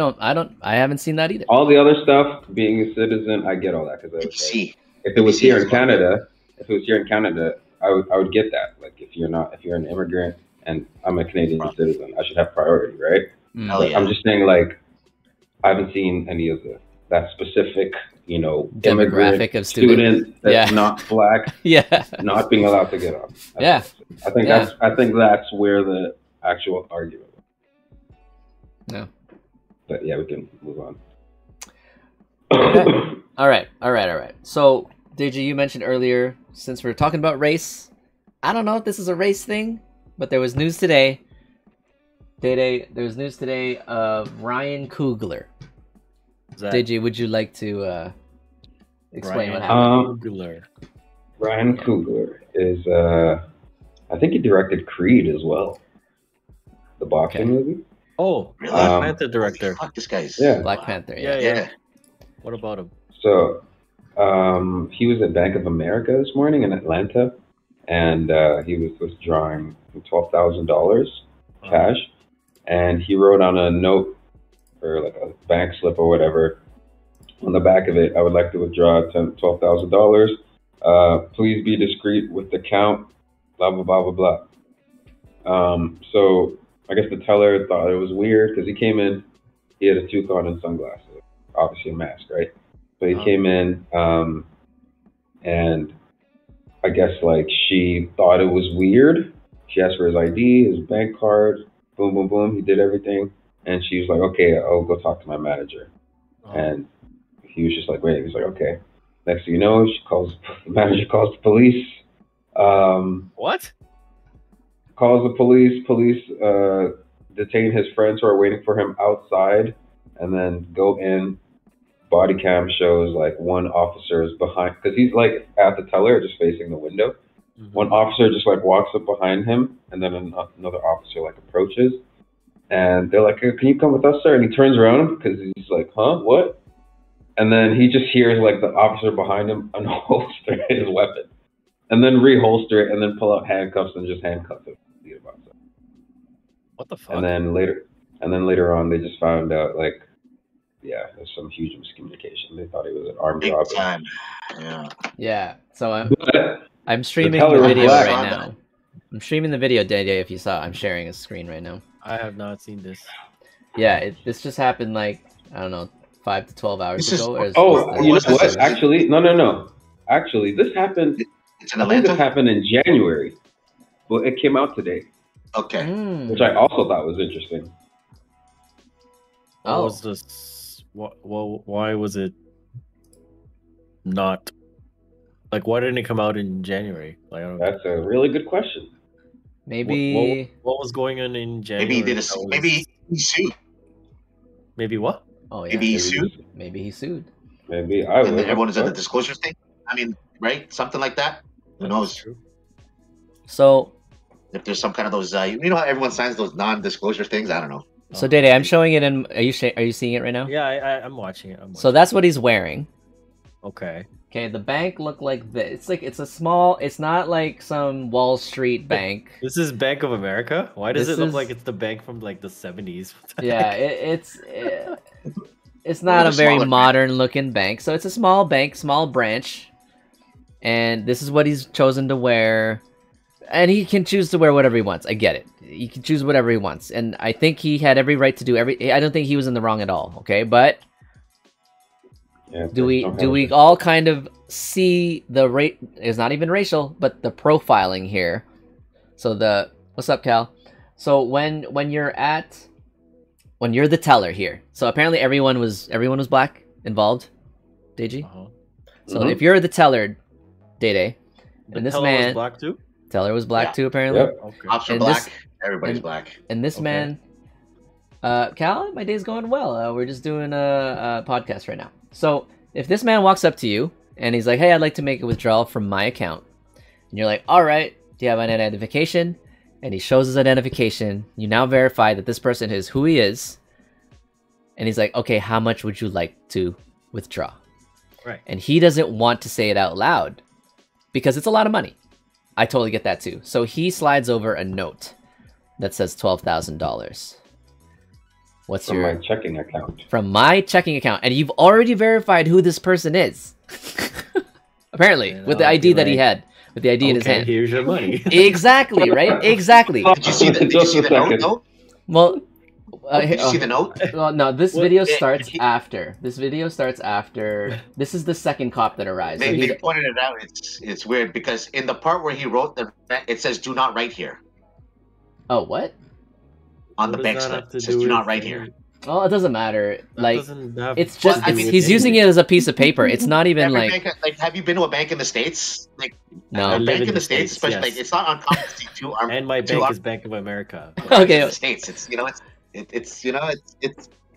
haven't seen that either. All the other stuff, being a citizen, I get all that, because if it was here in Canada, I would get that. Like, if you're an immigrant and I'm a Canadian citizen, I should have priority, right? I'm just saying, like, I haven't seen any of that specific, demographic of student that's not black, not being allowed to get on. I think that's where the actual argument. No. But yeah, we can move on. Okay. All right. So, Deji, you mentioned earlier, since we're talking about race, I don't know if this is a race thing, but there was news today. DayDay, there was news today of Ryan Coogler. Deji, would you like to explain what happened? Ryan Coogler is, I think he directed Creed as well, the boxing movie. Oh, Black Panther director. Fuck, this guy's Black Panther. Yeah. What about him? So, he was at Bank of America this morning in Atlanta, and he was withdrawing $12,000 cash, and he wrote on a note, or like a bank slip or whatever, on the back of it, "I would like to withdraw $12,000. Please be discreet with the count. Blah blah blah blah blah." So I guess the teller thought it was weird because he came in, he had a tooth on and sunglasses, obviously a mask, right? So he came in, and I guess like she thought it was weird. She asked for his ID, his bank card, boom, boom, boom. He did everything. And she was like, okay, I'll go talk to my manager. And he was just like, wait. He's like, okay. Next thing you know, the manager calls the police. What? Calls the police. Police detain his friends who are waiting for him outside, and then go in. Body cam shows like one officer is behind, because he's like at the teller, just facing the window. One officer just like walks up behind him, and then another officer like approaches, and they're like, "Can you come with us, sir?" And he turns around because he's like, "Huh, what?" And then he just hears like the officer behind him unholster his weapon, and then reholster it, and then pull out handcuffs and just handcuff him. What the fuck? And then later on, they just found out like, yeah, there's some huge miscommunication. They thought he was an armed robber. Time. Yeah. So I'm streaming the video right now. I'm streaming the video, DayDay. If you saw, I'm sharing a screen right now. I have not seen this. Yeah, this just happened like, I don't know, 5 to 12 hours ago. You know what? Actually, no. Actually, this happened. It's in Atlanta. This happened in January. Well, it came out today. Okay. Which I also thought was interesting. What was this? Why was it not? Like, why didn't it come out in January? Like, I don't. That's a really good question. Maybe what was going on in January? Maybe he did maybe he sued. Maybe what? Oh yeah. Maybe he sued. Maybe he sued. Maybe I would. And everyone is at the disclosure thing. I mean, right? Something like that. Who knows? True. So, if there's some kind of those, you know how everyone signs those non-disclosure things? I don't know. So DayDay, I'm showing it in. Are you seeing it right now? Yeah, I'm watching it. So that's what he's wearing. Okay. Okay, the bank looked like this. It's a small. It's not like some Wall Street bank. This is Bank of America. Why does it look like it's the bank from like the 70s? Yeah, it's not a very modern looking bank. So it's a small bank, small branch, and this is what he's chosen to wear. And he can choose to wear whatever he wants. I get it. He can choose whatever he wants, and I think he had every right to do I don't think he was in the wrong at all. Okay, but. Yeah, do we all kind of see the rate? It's not even racial, but the profiling here. So what's up, Cal? So when you're the teller here. So apparently everyone was black involved. Deji. So if you're the teller, DayDay, and this man was black too. Teller was black too apparently. Yep. Okay. Cops are black. Everybody's black. And this man, Cal, my day's going well. We're just doing a podcast right now. So if this man walks up to you and he's like, "Hey, I'd like to make a withdrawal from my account," and you're like, "All right, do you have an identification?" And he shows his identification. You now verify that this person is who he is. And he's like, "Okay, how much would you like to withdraw?" Right. And he doesn't want to say it out loud because it's a lot of money. I totally get that too. So he slides over a note that says $12,000. From my checking account. From my checking account. And you've already verified who this person is. Apparently, with the ID that he had. With the ID in his hand. Here's your money. Exactly, right? Exactly. Did you see the note, though? Well, did you see the note? Well, no, this video starts after. This video starts after. This is the second cop that arrives. They pointed it out. It's weird because in the part where he wrote it says "Do not write here." Oh, what? On the bank slip, it says "Do not write here." Well, it doesn't matter. Like, it's just I mean, he's using it as a piece of paper. It's not even like have you been to a bank in the States? Like, no, a bank in the States, especially like it's not uncommon to see two armed. And my bank is Bank of America. Okay, in the States, it's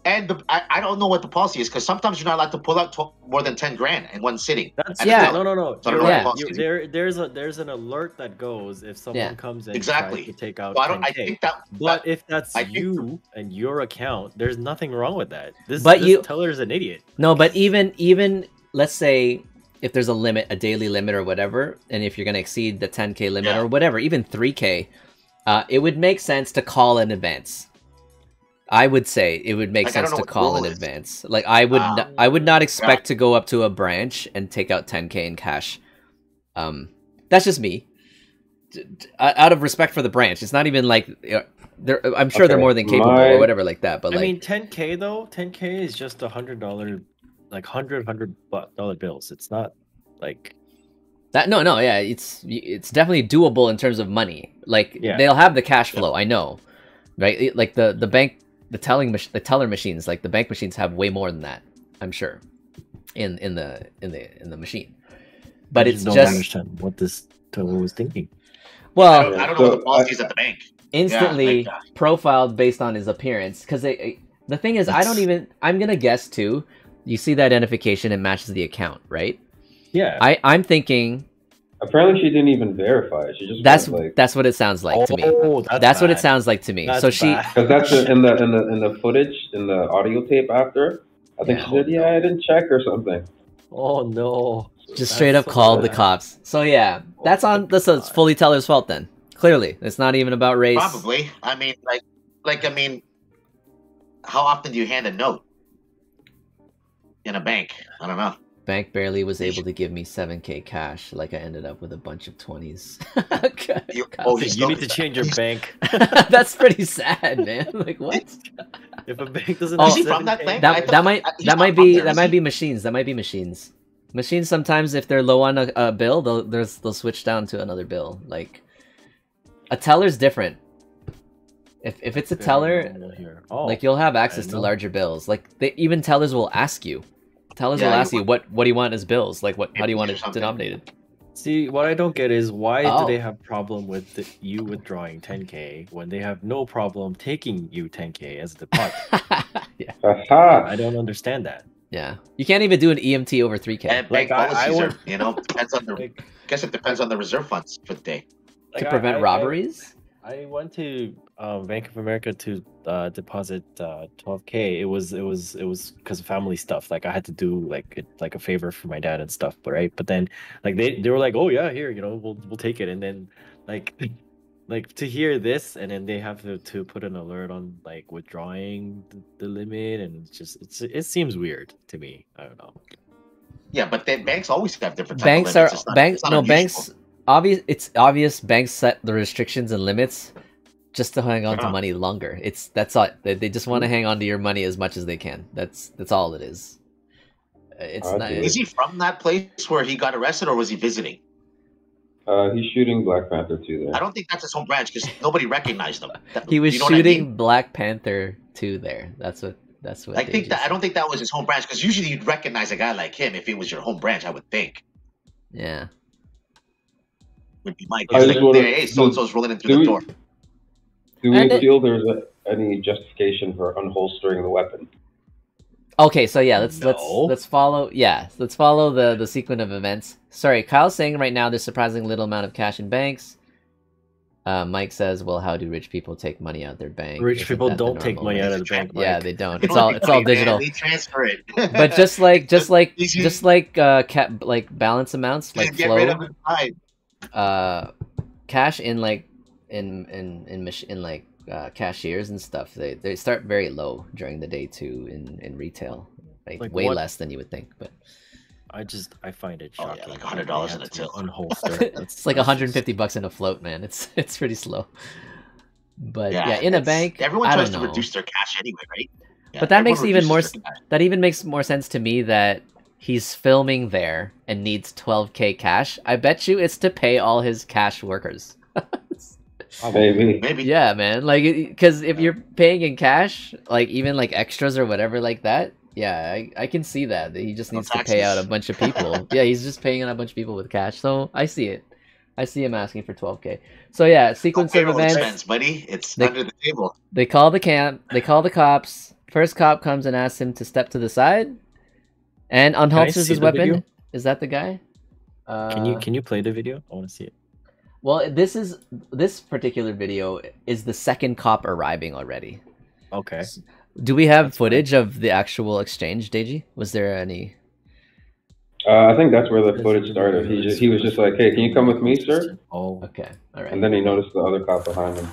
and I don't know what the policy is because sometimes you're not allowed to pull out more than 10 grand in one sitting. No. There's an alert that goes if someone comes in tries to take out. Well, I think that. But if that's you and your account, there's nothing wrong with that. This teller's an idiot. No, but even let's say if there's a limit, a daily limit or whatever, and if you're gonna exceed the 10K limit or whatever, even 3K, it would make sense to call in advance. I would say it would make sense to call in advance. Like I would not expect to go up to a branch and take out 10K in cash. That's just me. out of respect for the branch. It's not even like I'm sure they're more than capable or whatever like that. But I mean, $10K though. $10K is just $100, like $100 bills. It's not like that. No, yeah, it's definitely doable in terms of money. Like they'll have the cash flow. I know, right? Like the bank, the teller machines, like the bank machines have way more than that. I'm sure in the machine. But it's don't just understand what this teller was thinking. Well, I don't know what the policy is at the bank. Instantly profiled based on his appearance, because the thing is, I'm gonna guess too. You see the identification, it matches the account, right? Yeah. I'm thinking. Apparently, she didn't even verify it. She just that's what it sounds like to me. That's what it sounds like to me. That's so because that's in the footage, in the audio tape after. I think she said, I didn't check or something. Oh no. Just straight up called the cops. So yeah, it's fully teller's fault then. Clearly, it's not even about race. Probably. I mean, how often do you hand a note in a bank? I don't know. Bank barely was able to give me $7K cash. Like I ended up with a bunch of 20s. You need to change your bank. That's pretty sad, man. Like what? If a bank doesn't. Is he from that bank? That might be machines. That might be machines. Machines sometimes, if they're low on a bill, they'll switch down to another bill. Like a teller's different. If it's a teller, like you'll have access to larger bills. Like even tellers will ask you. Tellers will ask you what do you want as bills? Like how do you want it denominated? See, what I don't get is why do they have problem with you withdrawing 10K when they have no problem taking you 10K as a deposit? I don't understand that. Yeah, you can't even do an EMT over 3K. And bank policies depends on the. I guess it depends on the reserve funds for the day. To prevent robberies. I went to Bank of America to deposit $12K. It was because of family stuff. Like I had to do like a favor for my dad and stuff. But then like they were like, oh yeah, here we'll take it. And then like to hear this, and then they have to put an alert on like withdrawing the limit, and it seems weird to me. I don't know. Yeah, but then banks always have different banks banks. It's obvious banks set the restrictions and limits just to hang on to money longer. That's all. They just want to hang on to your money as much as they can. That's all it is. Is he from that place where he got arrested, or was he visiting? He's shooting Black Panther 2 there. I don't think that's his home branch because nobody recognized him. He was shooting Black Panther 2 there. That's what. I don't think that was his home branch because usually you'd recognize a guy like him if it was your home branch. I would think. Yeah. Would be my guess. Hey, so-and-so's rolling in through the door. Do we feel there's any justification for unholstering the weapon? Okay, so yeah, let's follow. Yeah, let's follow the sequence of events. Sorry, Kyle's saying right now there's surprisingly little amount of cash in banks. Mike says, "Well, how do rich people take money out of their bank? Rich people don't take money out of the bank. Yeah, they don't. It's all digital. They transfer it. But just like balance amounts like flow. Cash in cashiers and stuff, they start very low during the day too in retail, like way less than you would think. But I find it shocking. Like $100 in a till. Unholster. It's like $150 in a float, man. It's pretty slow. But in a bank, everyone tries to reduce their cash anyway, right? Yeah, but that makes more sense to me that he's filming there and needs 12K cash. I bet you it's to pay all his cash workers. Maybe. Yeah, man. Like, because if you're paying in cash, like even like extras or whatever like that, yeah, I can see that he just needs to pay out a bunch of people. Yeah, he's just paying out a bunch of people with cash. So I see it. I see him asking for 12K. So yeah, sequence of events. Expense, buddy. It's under the table. They call the camp. They call the cops. First cop comes and asks him to step to the side, and unholsters his weapon. Video? Is that the guy? Can you play the video? I want to see it. Well, this particular video is the second cop arriving already. Okay. Do we have footage of the actual exchange, Deji? Was there any? I think that's where the footage started. He was just like, "Hey, can you come with me, sir?" Oh, okay, all right. And then he noticed the other cop behind him.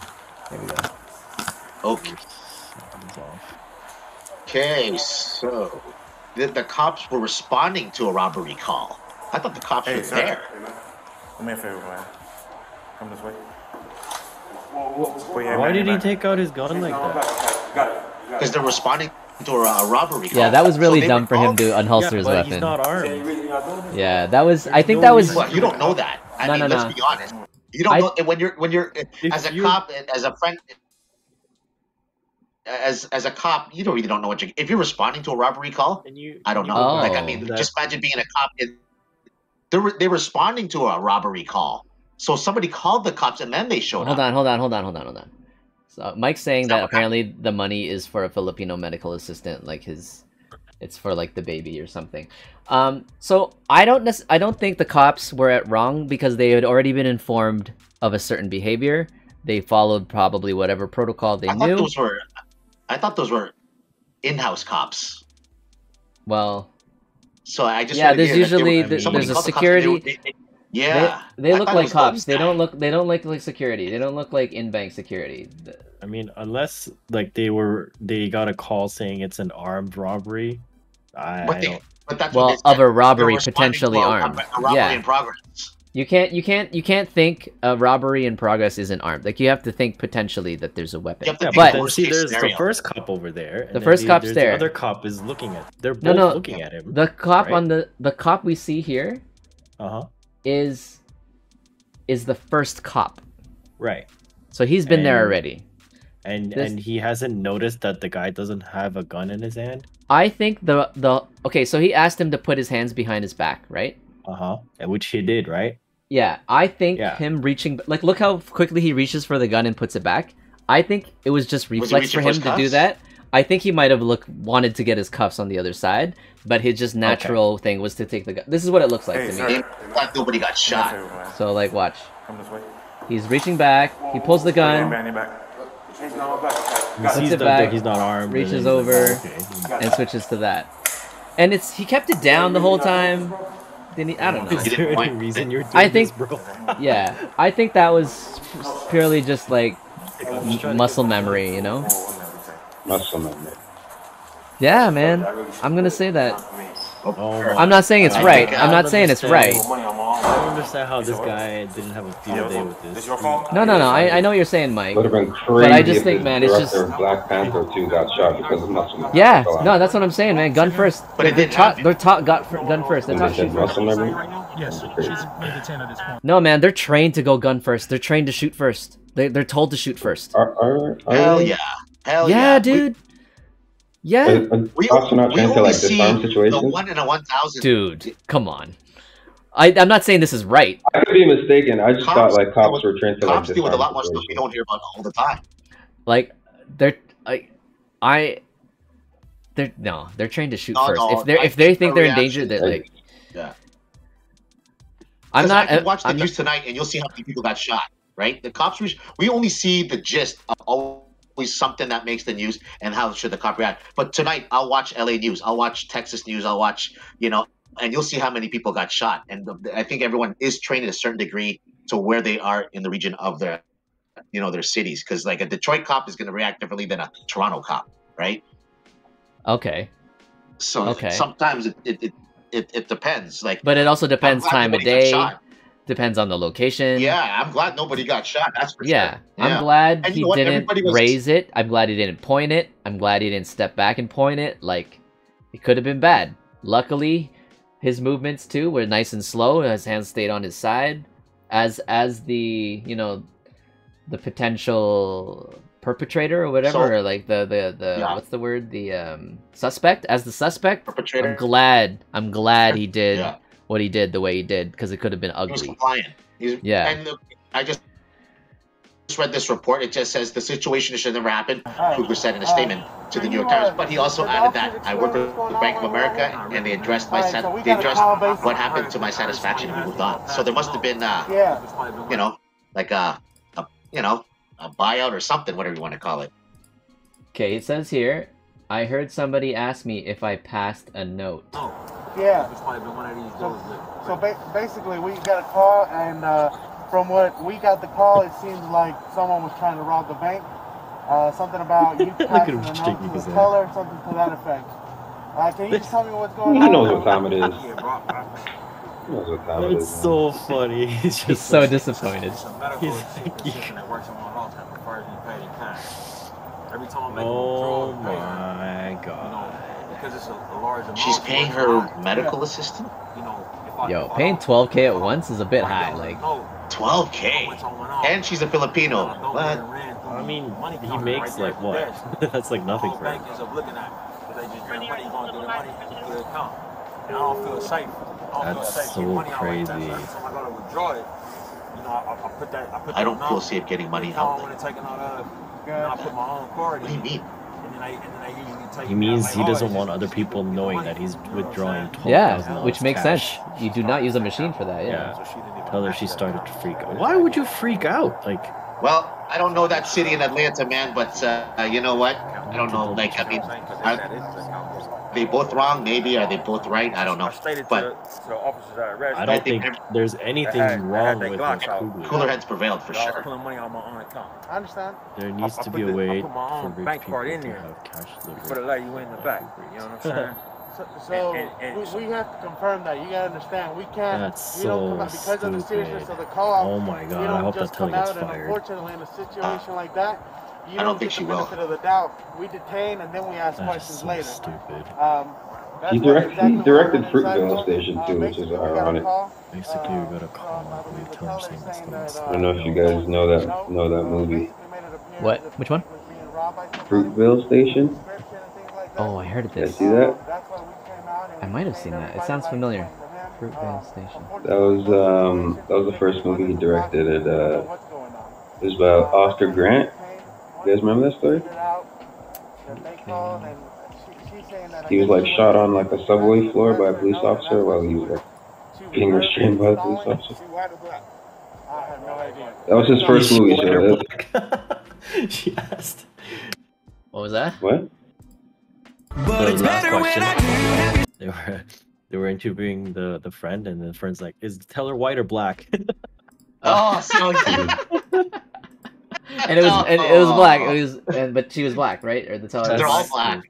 There we go. Okay. Okay, so the cops were responding to a robbery call. I thought the cops were there. Do me a favor, man. Come this way. Why did he take out his gun like that? Because they're responding to a robbery call. Yeah, that was really dumb for him to unholster his weapon. He's not armed. Yeah, that was. I think that was. Well, you don't know that. I mean, let's be honest. You don't know when you're as a cop, as a friend, as a cop. You really don't know what you're. If you're responding to a robbery call, I don't know. Like I mean, just imagine being a cop. They're responding to a robbery call. So somebody called the cops and then they showed up. Hold on. So Mike's saying that apparently the money is for a Filipino medical assistant, like it's for like the baby or something. So I don't think the cops were at wrong because they had already been informed of a certain behavior. They followed probably whatever protocol they knew. I thought those were in-house cops. Well, so I just there's usually there's a security. They look like cops. They don't look like security. They don't look like in-bank security. I mean, unless like they got a call saying it's an armed robbery. Of a robbery potentially armed. A robbery in progress. You can't think a robbery in progress isn't armed. Like you have to think potentially that there's a weapon. But see, there's the first cop over there. The first cop's there. The other cop is looking at. They're both looking at him. The cop on the cop we see here. Is the first cop. Right. So he's been there already. And he hasn't noticed that the guy doesn't have a gun in his hand? I think okay, so he asked him to put his hands behind his back, right? Which he did, right? Yeah, I think him reaching, like, look how quickly he reaches for the gun and puts it back. I think it was just reflex for him to do that. I think he might have wanted to get his cuffs on the other side, but his just natural thing was to take the gun. This is what it looks like to me. Like nobody got shot. So, like, watch. He's reaching back. He pulls the gun. Puts it back. He's not armed. Reaches over and switches to that. And he kept it down the whole time. I don't know. Is there any reason you're doing this, bro? Yeah, I think that was purely just like muscle memory, you know? Muscle memory. Yeah, man. I'm gonna say that. I'm not saying it's right. I'm not saying it's right. I don't understand how this guy didn't have a field day with this. No. I know what you're saying, Mike. Would have been crazy. But I just think, man, it's just Black Panther 2 got shot because of muscle memory. Yeah, no, that's what I'm saying, man. Gun first. But they're taught gun first. They're taught shoot first. Yes, she's been detained at this point. No, man, they're trained to go gun first. They're trained to shoot first. They're told to shoot first. Hell yeah. Yeah, dude. Yeah. We only see the 1 in a 1,000. Dude, come on. I'm not saying this is right. I could be mistaken. I just thought like cops were trained to like cops deal with a lot more stuff we don't hear about all the time. Like they're trained to shoot first. If they think they're in danger, they're like I can watch the news tonight and you'll see how many people got shot. Right? The cops we only see the gist of always something that makes the news and how should the cop react. But tonight I'll watch LA news, I'll watch Texas news, I'll watch and you'll see how many people got shot. And I think everyone is trained to a certain degree to where they are in the region of their cities. Because like a Detroit cop is going to react differently than a Toronto cop, right? Okay. So sometimes it depends. Like, but it also depends time of day. Depends on the location. Yeah, I'm glad nobody got shot. That's for sure. Yeah, I'm glad he didn't raise it. I'm glad he didn't point it. I'm glad he didn't step back and point it. Like, it could have been bad. Luckily, his movements too were nice and slow. His hands stayed on his side, as the the potential perpetrator or whatever, or like the what's the word, the suspect. As the suspect, perpetrator. I'm glad he did what he did the way he did, because it could have been ugly. He was compliant. And I just read this report. It just says the situation should never happen. Coogler said in a statement to the New York Times, but he also added that I work with Bank of America and they addressed what happened to my satisfaction and we moved on. So there must have been like a buyout or something, whatever you want to call it. Okay, it says here, I heard somebody ask me if I passed a note. Yeah. So basically we got a call, and from what we got the call, it seems like someone was trying to rob the bank. Something about you passing a note to the teller, something to that effect. Can you just tell me what's going on? He knows what time it is. knows what time it is. It's so funny. He's He's so disappointed. It's a medical assistant that works in my house and prefers to be paid in cash. Every time I make a Oh withdrawal, my you god. know, because it's a large amount. She's paying her medical assistant? You know, Yo, paying 12K at once is a bit high. Like 12K? And she's a Filipino. What? I mean, he makes like what? That's like nothing for him. I don't feel safe. That's so crazy. I don't feel safe getting money out. What do you mean? He means he doesn't want other people knowing that he's withdrawing $12,000. yeah, which makes cash. sense. You do not use a machine for that. Yeah. Tell her she started to freak out. Why would you freak out? Like, well, I don't know that city in Atlanta, man, but you know what? I don't know. Like, I mean, are they both wrong? Maybe. Are they both right? I don't know. But I don't think there's anything wrong with Coogler. Cooler heads prevailed for sure. I understand. There needs to be a way for rich bank people card in to there. have cash For the delivery. lady you in the back. You know what I'm saying? So we have to confirm that. You gotta understand. We can't. That's We don't so come out because of the seriousness stupid. of the call. Oh my We god, I don't hope just that Tilly come gets out, and fired. unfortunately, in a situation like that, you I don't think get she the will. benefit of the doubt. We detain and then we ask That's questions so later. stupid. That's He what directed exactly what Fruitvale happened Station inside too, of- which is basically, we got a ironic. call, Basically, we got a call. I believe We the told him teller saying saying things. that, I don't know if you guys know that movie. basically made it appear What? as if Which one? he was being robbed by somebody. Fruitvale Station. Description and things like that. Oh, I heard of Did I this. see that? That's why we came out and I we might have detained seen that. It everybody sounds like familiar. explained to him. Fruitvale Station. That was the first movie he directed. It was about Oscar Grant. You guys remember that story? He was like shot on like a subway floor by a police officer while he was like being restrained by the police officer. That was his first movie. So She asked. What was that? what? That was the last question. They were interviewing the friend, and the friend's like, "Is the teller white or black?" Oh, so good. And it was black. But she was black, right? Or the teller. They're all was black.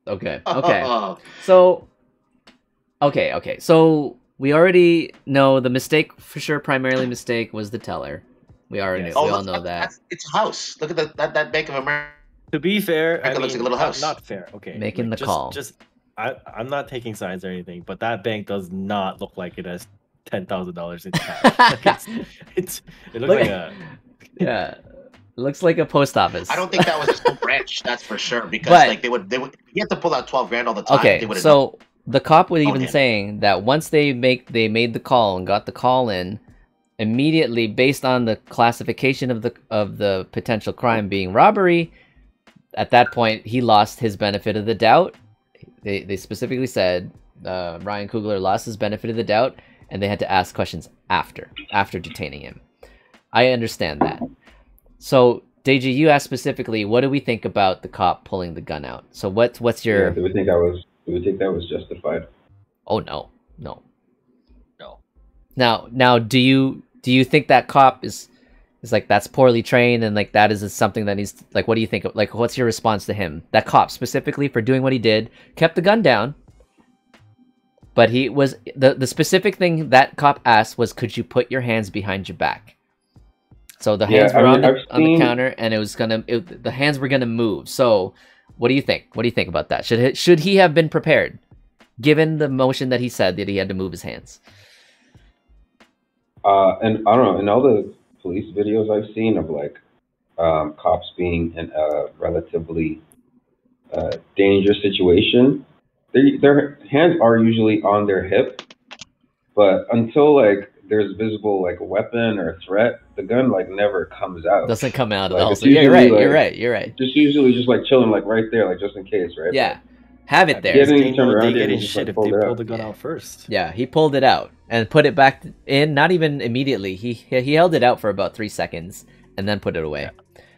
Okay. So, okay. So we already know the mistake for sure. Primarily mistake was the teller. We already knew. We all know that. It's a house. Look at that Bank of America. To be fair, I mean, looks like a little house. Not fair. Okay, Making the just, call. I'm not taking sides or anything, but that bank does not look like it has $10,000 in cash. It looks like a yeah. Looks like a post office. I don't think that was his whole branch. That's for sure. Because like they would. You have to pull out 12 grand all the time. Okay, so the cop was even saying that once they made the call and got the call in, immediately based on the classification of the potential crime being robbery, at that point he lost his benefit of the doubt. They specifically said Ryan Coogler lost his benefit of the doubt, and they had to ask questions after detaining him. I understand that. So, Deji, you asked specifically, what do we think about the cop pulling the gun out? So, what's your? Yeah, do we think that was justified? Oh no. Now, do you think that cop is like that's poorly trained and like that is something that needs like what do you think of, like what's your response to him? That cop specifically for doing what he did, kept the gun down, but he was the specific thing that cop asked was, could you put your hands behind your back? So the hands were on the counter, and the hands were gonna move. So, what do you think? What do you think about that? Should he have been prepared, given the motion that he said that he had to move his hands? And I don't know. In all the police videos I've seen of like cops being in a relatively dangerous situation, their hands are usually on their hip, but until like there's visible like a weapon or a threat, the gun like never comes out. Doesn't come out at like, all. So yeah, you're right. Just usually just like chilling like right there, like just in case, right? Yeah, have it there. They get in shit if they pull the gun out first. Yeah, he pulled it out and put it back in. Not even immediately. He held it out for about 3 seconds and then put it away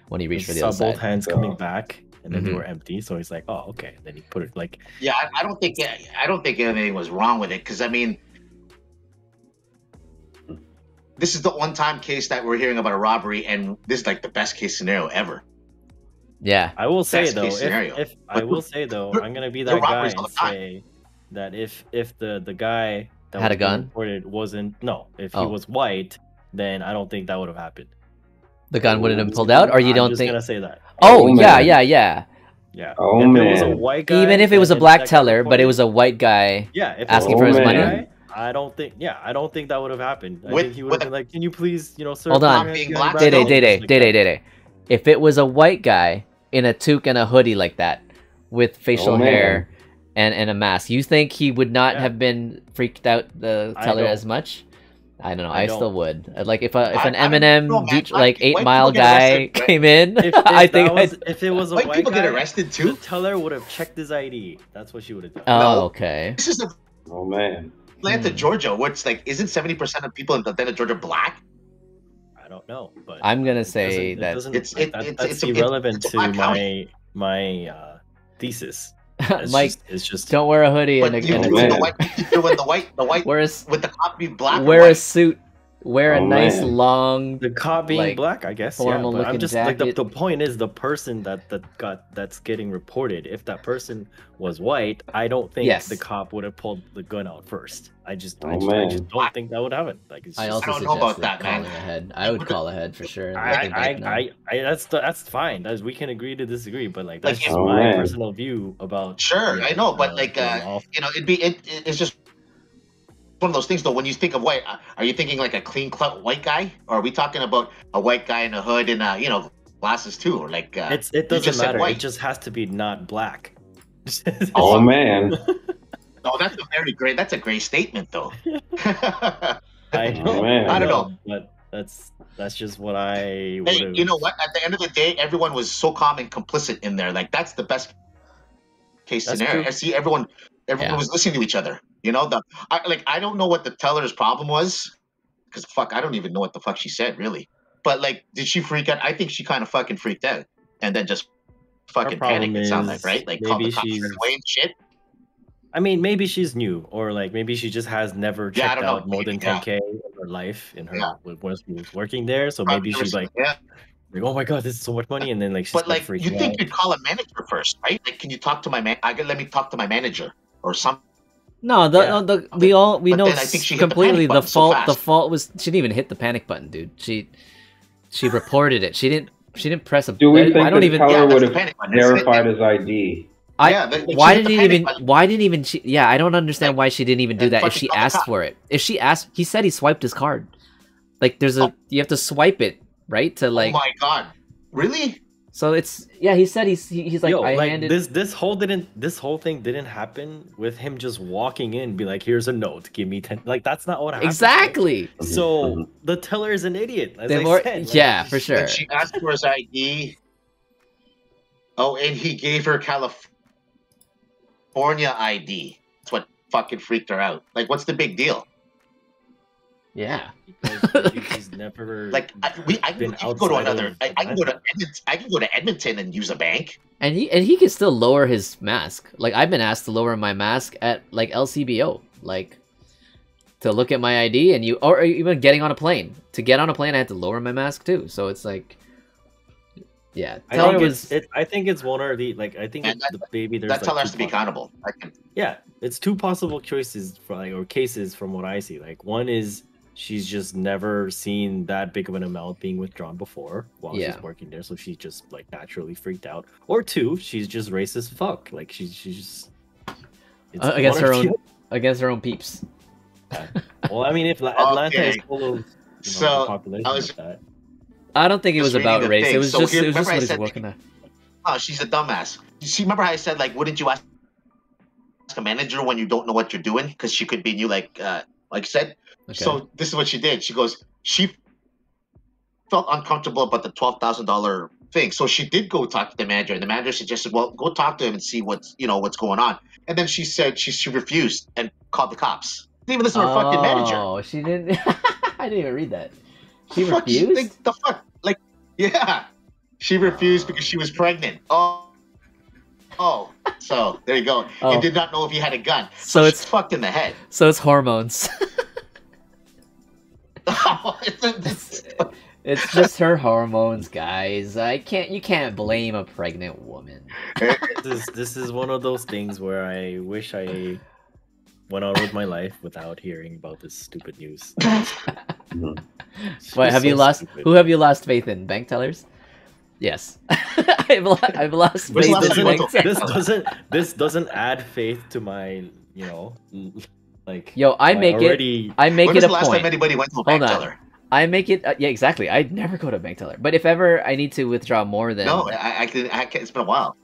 when he reached for the other side. Both hands coming back, and then they were empty. So he's like, "Oh, okay." And then he put it like. Yeah, I don't think anything was wrong with it, because I mean, this is the one-time case that we're hearing about a robbery, and this is like the best case scenario ever. Yeah, I will say though, I'm gonna be that guy and say that if the guy that had was a gun. reported wasn't. No, if he was white, then I don't think that would have happened. The gun wouldn't have pulled out, or you don't think? I'm just gonna say that. Oh, yeah. Yeah. Oh, if man. it was a white guy, Even if it was a black teller, but it was a white guy asking for his money. Guy, I don't think that would have happened. I think he would have been like, can you please, sir, hold on. DayDay. If it was a white guy in a toque and a hoodie like that, with facial hair and a mask, you think he would not have been freaked out, the teller, as much? I don't know. I still would. Like if an Eminem like 8 Mile guy came in, I think if it was a white people guy, get arrested too. The teller would have checked his ID. That's what she would have done. Oh, okay. This is Atlanta, Georgia. What's like? Isn't 70% of people in Atlanta, Georgia black? I don't know, but I'm gonna say that it's irrelevant to my thesis. Mike, it's just don't wear a hoodie and the white with the cop being black. Wear a suit. Wear a nice long. The cop being black, I guess. Formal looking I'm just jacket. like the point is the person that's getting reported. If that person was white, I don't think the cop would have pulled the gun out first. I just don't think that would happen. Like I don't know about that, man. Ahead. I would call ahead for sure. That's fine. We can agree to disagree, but like that's just my personal view about. Sure, I know, but like it's just one of those things though. When you think of white, are you thinking like a clean cut white guy, or are we talking about a white guy in a hood and glasses too, or like it doesn't matter. It just has to be not black. Oh man. Oh, that's a great statement though. I know. I don't know, but that's just what I. Hey, you know what? At the end of the day, everyone was so calm and complicit in there. Like that's the best case scenario. I see everyone was listening to each other. I don't know what the teller's problem was, because I don't even know what the fuck she said really. But like, did she freak out? I think she kind of fucking freaked out and then just fucking panicked. It sounds like, right? Like maybe she's away shit. I mean, maybe she's new, or like maybe she just has never checked out more than 10K in her life in her when she was working there. So maybe she's like, oh my god, this is so much money, and then like she's freaking you think you'd call a manager first, right? Like, can you talk to my let me talk to my manager or something. No, we know completely the fault. The fault was she didn't even hit the panic button, dude. She reported it. She didn't press a. Do we think the teller would have verified his ID? Why didn't even she? Yeah, I don't understand why she didn't even do that. If she asked for it, he said he swiped his card. Like you have to swipe it, right? To like. Oh my god, really? So he said he's like, handed this whole thing didn't happen with him just walking in, be like, here's a note, give me 10. Like that's not what happened. Exactly. Right? So the teller is an idiot. As said, for sure. When she asked for his ID. Oh, and he gave her California ID. That's what fucking freaked her out. Like, what's the big deal? Yeah, because he's never like I can go to Edmonton and use a bank, and he can still lower his mask. Like I've been asked to lower my mask at like LCBO, like to look at my ID, or even getting on a plane. To get on a plane, I had to lower my mask too. So it's like, yeah, I think it's one or the like. I think the baby. There's that teller has to be accountable. Yeah, it's two possible choices or cases from what I see. Like one is. She's just never seen that big of an amount being withdrawn before while she's working there, so she's just like naturally freaked out. Or two, she's just racist fuck. Like she's just against her own peeps. Well, I mean, if Atlanta is full of population, I don't think it was about race. It was just what he's working at. Oh, she's a dumbass. You remember how I said like, wouldn't you ask a manager when you don't know what you're doing? Because she could be new, like you said. Okay. So this is what she did. She goes, she felt uncomfortable about the $12,000 thing. So she did go talk to the manager, and the manager suggested, well, go talk to him and see what's going on. And then she said she refused and called the cops. Didn't even listen to her fucking manager. Oh, she didn't. I didn't even read that. She refused? The fuck? Like, yeah. She refused because she was pregnant. Oh, so there you go. And did not know if he had a gun. So it's fucked in the head. So it's hormones. It's just her hormones, guys. You can't blame a pregnant woman. This is one of those things where I wish I went on with my life without hearing about this stupid news. What have you lost? Stupid. Who have you lost faith in? Bank tellers? Yes, I've lost faith in bank tellers. This doesn't add faith to my, you know, like. Yo, I make it a point. When was the last time anybody went to a bank teller? I make it. Yeah, exactly. I'd never go to a bank teller. But if ever I need to withdraw more than I can. It's been a while.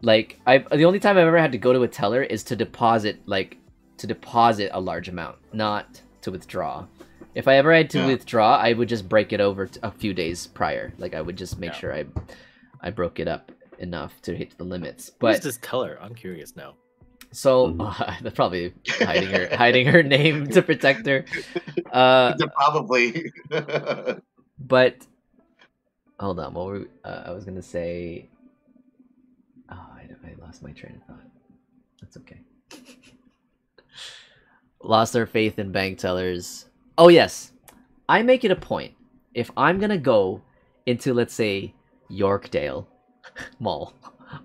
Like the only time I've ever had to go to a teller is to deposit a large amount, not to withdraw. If I ever had to withdraw, I would just break it over a few days prior. Like I would just make sure I broke it up enough to hit the limits. But who's this teller? I'm curious now. So they're probably hiding her name to protect her. Probably. But hold on, what were I was gonna say? Oh, I lost my train of thought. That's okay. Lost their faith in bank tellers. Oh yes, I make it a point if I'm gonna go into, let's say, Yorkdale Mall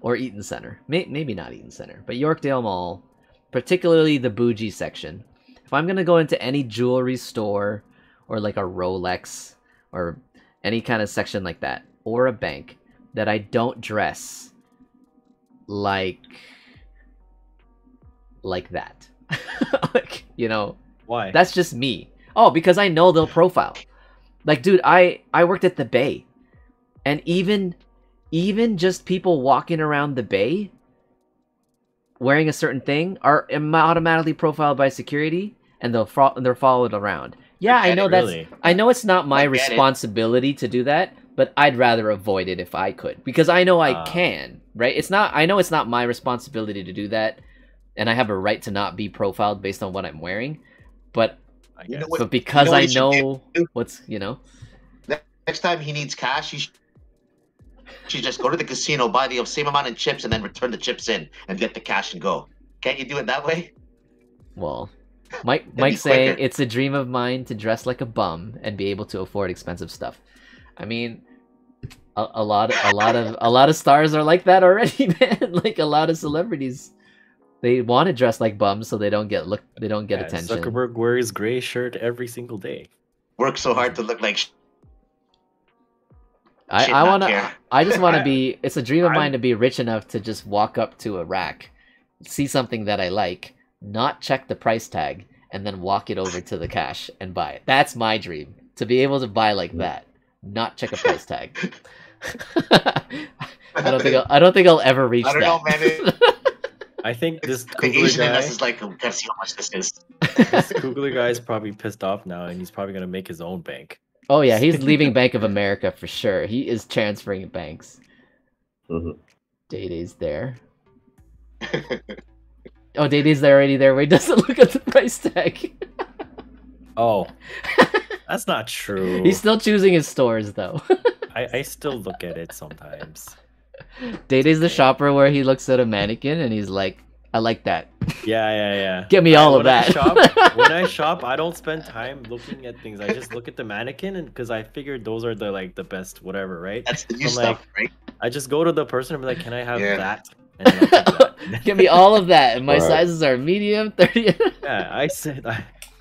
or Eaton Center, maybe not Eaton Center, but Yorkdale Mall, particularly the bougie section. If I'm gonna go into any jewelry store or like a Rolex or any kind of section like that, or a bank, that I don't dress like that. Like, you know, why? That's just me. Oh, because I know they'll profile. Like, dude, I worked at the Bay, and even just people walking around the Bay wearing a certain thing are automatically profiled by security, and they're followed around. Yeah, I know I know it's not my responsibility to do that, but I'd rather avoid it if I could, because I know I can, right? I know it's not my responsibility to do that, and I have a right to not be profiled based on what I'm wearing, but because I know what's, you know. Next time he needs cash, he should just go to the casino, buy the same amount of chips, and then return the chips in and get the cash and go. Can't you do it that way? Well, Mike's saying it's a dream of mine to dress like a bum and be able to afford expensive stuff. I mean, a lot of stars are like that already, man. Like a lot of celebrities, they want to dress like bums so they don't get attention. Zuckerberg wears gray shirt every single day. Work so hard to look like. I just want to be. It's a dream of mine to be rich enough to just walk up to a rack, see something that I like, not check the price tag, and then walk it over to the cash and buy it. That's my dream, to be able to buy like that, not check a price tag. I don't think I'll ever reach that. I don't know, man. I think this Coogler guy is like, gotta see how much this is. This Coogler guy is probably pissed off now, and he's probably gonna make his own bank. Oh yeah, he's leaving Bank of America for sure. He is transferring banks. DayDay's there. Oh, DayDay's already there. Wait, doesn't look at the price tag. Oh, that's not true. He's still choosing his stores though. I still look at it sometimes. DayDay's the shopper where he looks at a mannequin and he's like, I like that. Yeah. Get me all of that. When I shop, I don't spend time looking at things. I just look at the mannequin, and because I figured those are the best whatever, right? That's the new stuff, right? I just go to the person and be like, "Can I have that?" And then I'll take that. Get me all of that, and my sizes are medium, 30. Yeah, I said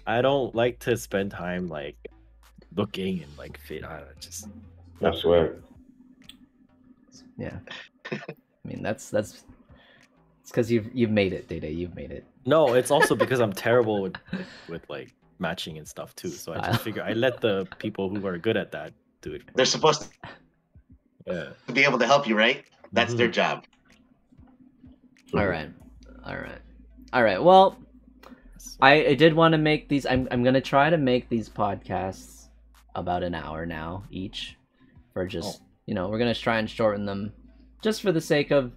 I don't like to spend time like looking and like fit. I swear. Yeah, I mean that's it's because you've made it, DayDay. You've made it. No, it's also because I'm terrible with like matching and stuff too. So I just figure I let the people who are good at that do it. They're supposed to be able to help you, right? That's their job. All right. Well, I did want to make these. I'm gonna try to make these podcasts about an hour now each, for just we're gonna try and shorten them, just for the sake of.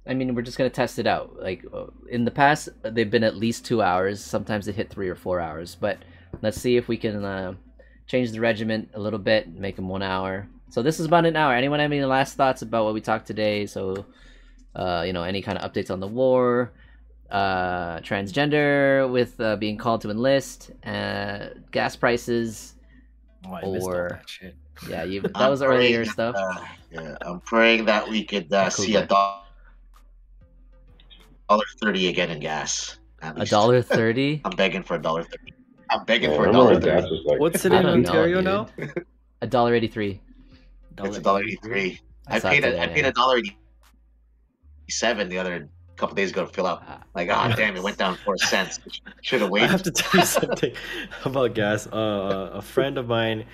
I mean, we're just gonna test it out. Like in the past, they've been at least 2 hours. Sometimes they hit 3 or 4 hours. But let's see if we can change the regiment a little bit, make them 1 hour. So this is about an hour. Anyone have any last thoughts about what we talked today? So, any kind of updates on the war, transgender with being called to enlist, gas prices, I missed all that shit. Yeah, that was earlier stuff. I'm praying that we could see $1.30 again in gas. $1.30. I'm begging for $1.30. I'm begging Oh, for I remember gas $1.30. was like What's it in I don't know, Ontario dude. now? $1.83. It's $1.83. I saw paid today, $1.87 the other couple days ago to fill up. Like, damn, it went down 4 cents. Should have I waited. have to tell you something about gas. A friend of mine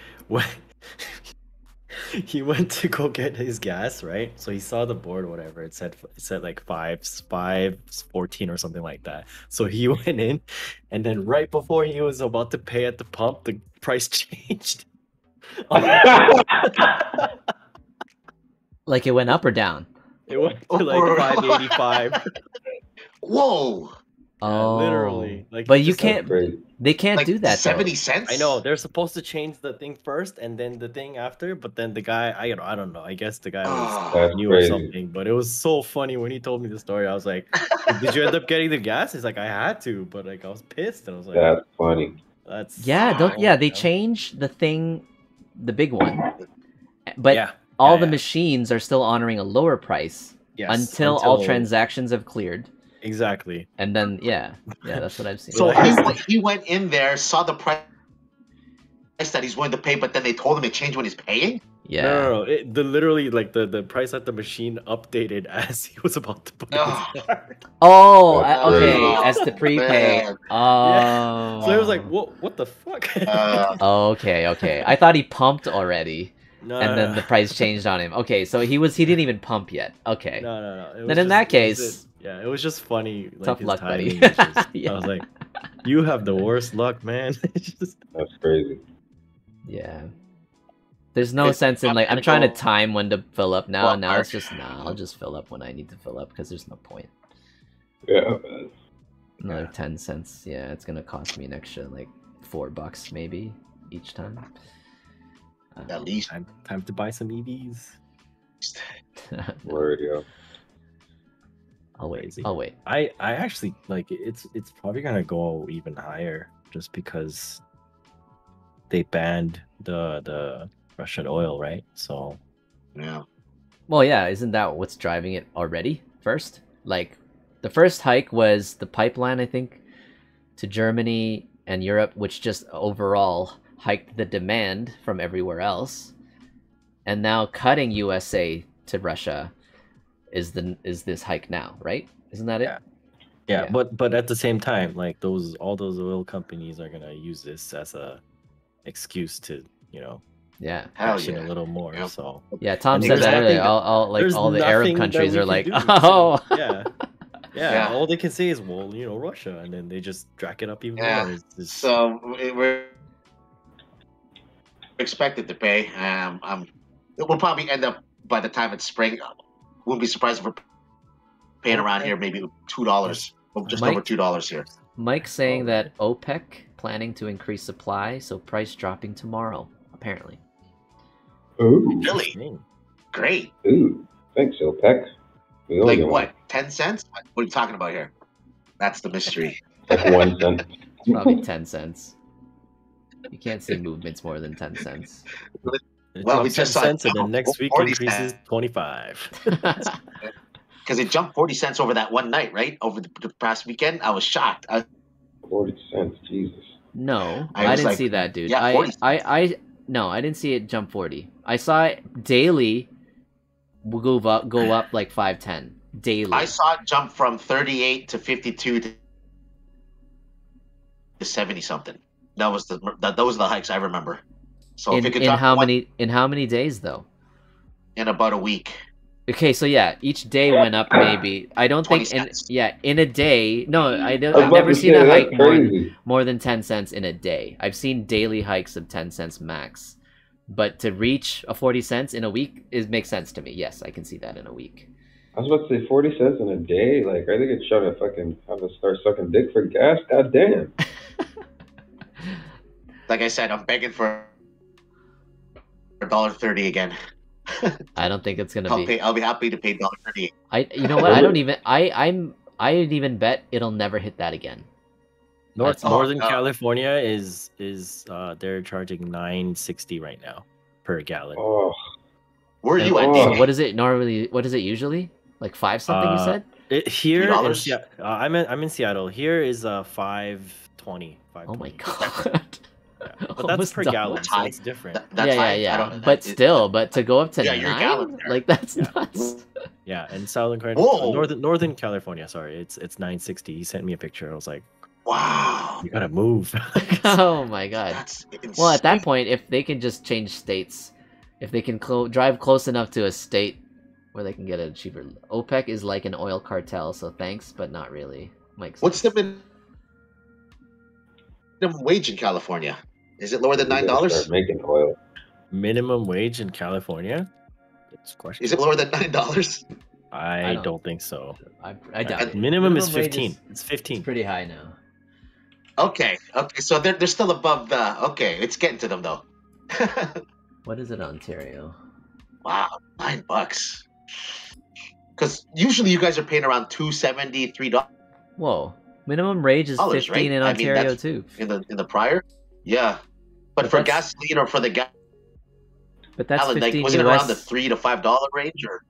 he went to go get his gas, right? So he saw the board or whatever. It said like 5.14 or something like that. So he went in, and then right before he was about to pay at the pump, the price changed. Like it went up or down? It went to like 5.85. Whoa! Oh, literally. Like, but you can't. They can't like do that. 70 though. cents. I know they're supposed to change the thing first and then the thing after, but then the guy, I don't know. I guess the guy was new or something. But it was so funny when he told me the story. I was like, "Did you end up getting the gas?" He's like, "I had to," but like I was pissed, and I was like, "That's funny." That's They change the thing, the big one, but all the machines are still honoring a lower price until all transactions have cleared. Exactly. And then that's what I've seen. So he went in there, saw the price that he's willing to pay, but then they told him it changed when he's paying. Yeah. No. Literally like the price at the machine updated as he was about to put his card. Oh, okay. As to prepay. Oh. So it was like, what the fuck? Okay. I thought he pumped already. Then the price changed on him. Okay, so he didn't even pump yet. Okay. No. Then in that case, it was just funny. Like, tough luck, buddy. I was like, you have the worst luck, man. That's crazy. Yeah. There's no sense in I'm trying to time when to fill up now. Now it's just I'll just fill up when I need to fill up because there's no point. Yeah. Another 10 cents. Yeah, it's gonna cost me an extra like $4 maybe each time. At least time to buy some EVs. Word, yeah. I'll wait. I actually like it's probably gonna go even higher just because they banned the Russian oil, right? So yeah. Well, yeah, isn't that what's driving it already? First, like the first hike was the pipeline, I think, to Germany and Europe, which just overall hiked the demand from everywhere else, and now cutting USA to Russia is this hike now, right? Isn't that it? Yeah. But at the same time, like all those oil companies are gonna use this as a excuse to action a little more. Yeah. So Tom said that earlier. All the Arab countries are like, all they can say is, well, Russia, and then they just drag it up even more. So we're expected to pay. We'll probably end up by the time it's spring. Wouldn't be surprised if we're paying around here maybe $2, just over $2 here. Mike's saying that OPEC planning to increase supply, so price dropping tomorrow, apparently. Ooh. Really? Great. Ooh. Thanks, OPEC. Like what? 10 cents? What are you talking about here? That's the mystery. Like 1 cent. Probably 10 cents. You can't see movements more than 10 cents. Well, we just saw cents, and then next week increases 25. Because it jumped 40 cents over that one night, right? Over the past weekend. I was shocked. 40 cents, Jesus. No, I didn't see that, dude. Yeah, No, I didn't see it jump 40. I saw it daily go up like 5-10 daily. I saw it jump from 38 to 52 to 70 something. Those are the hikes I remember. So if it could in how many days though? In about a week. Okay, so yeah, each day went up maybe. I don't think in a day. No, I've never seen a hike more than 10 cents in a day. I've seen daily hikes of 10 cents max. But to reach a 40 cents in a week makes sense to me. Yes, I can see that in a week. I was about to say 40 cents in a day. Like, I think it's trying to fucking have to start sucking dick for gas. God damn. Like I said, I'm begging for $1.30 again. I don't think it's gonna be. I'll be happy to pay $1.30. You know what? I don't even. I'd even bet it'll never hit that again. Northern California is they're charging $9.60 right now per gallon. Oh. Where are you at? So what is it normally? What is it usually? Like 5 something? You said Here $3? I'm in Seattle. Here is 5.20. Oh my god. But that's per gallon, so it's different. That's high. Yeah. But still, but to go up to your gallons 9, there. like that's nuts. Yeah, in Southern Northern California. Sorry, it's 960. He sent me a picture. I was like, wow, you gotta move. Oh my god. That's insane. Well, at that point, if they can just change states, if they can drive close enough to a state where they can get it cheaper. OPEC is like an oil cartel, so thanks, but not really. Mike's What's the minimum wage in California? Is it lower than $9? Start making oil. Minimum wage in California? Is it lower than $9? I don't think so. I doubt it. Minimum is 15. It's 15. It's pretty high now. Okay. So they're still above the. Okay, it's getting to them though. What is it, Ontario? Wow, $9. Because usually you guys are paying around $2.70, $3. Whoa, minimum wage is 15 right? in Ontario too. In the prior, yeah, but for gasoline or for the gas. But that's 15 like, was US. it around the $3 to $5 range or?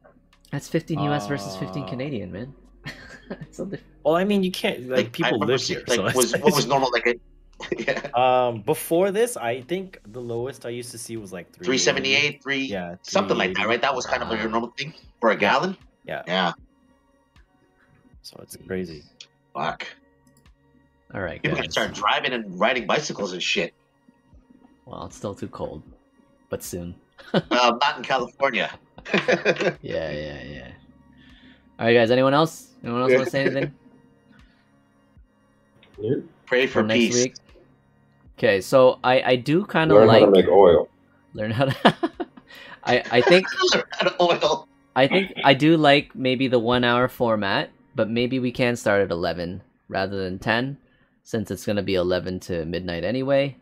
That's 15 US versus 15 Canadian, man. Well, I mean, you can't like people live here. Like, so what was normal like? Yeah. Before this, I think the lowest I used to see was like 378, something like that, right? That was kind of like your normal thing for a gallon. Yeah. So it's crazy. Fuck. All right, people can start driving and riding bicycles and shit. Well, it's still too cold, but soon. Not in California. Yeah. All right, guys. Anyone else? Want to say anything? Pray for next peace. week. Okay, so I do kind of learn like how to make oil. Learn how to. I think learn how to oil. I think I do like maybe the 1 hour format, but maybe we can start at 11 rather than 10, since it's gonna be 11 to midnight anyway.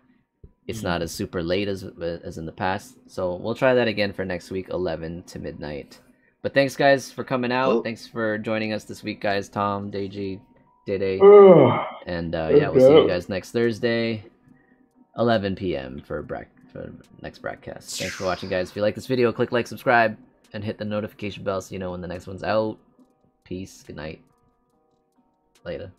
It's not as super late as in the past, so we'll try that again for next week, 11 to midnight. But thanks, guys, for coming out. Cool. Thanks for joining us this week, guys. Tom, Deji, DayDay, and yeah, we'll see you guys next Thursday, 11 p.m. for next BrackCast. Thanks for watching, guys. If you like this video, click like, subscribe, and hit the notification bell so you know when the next one's out. Peace. Good night. Later.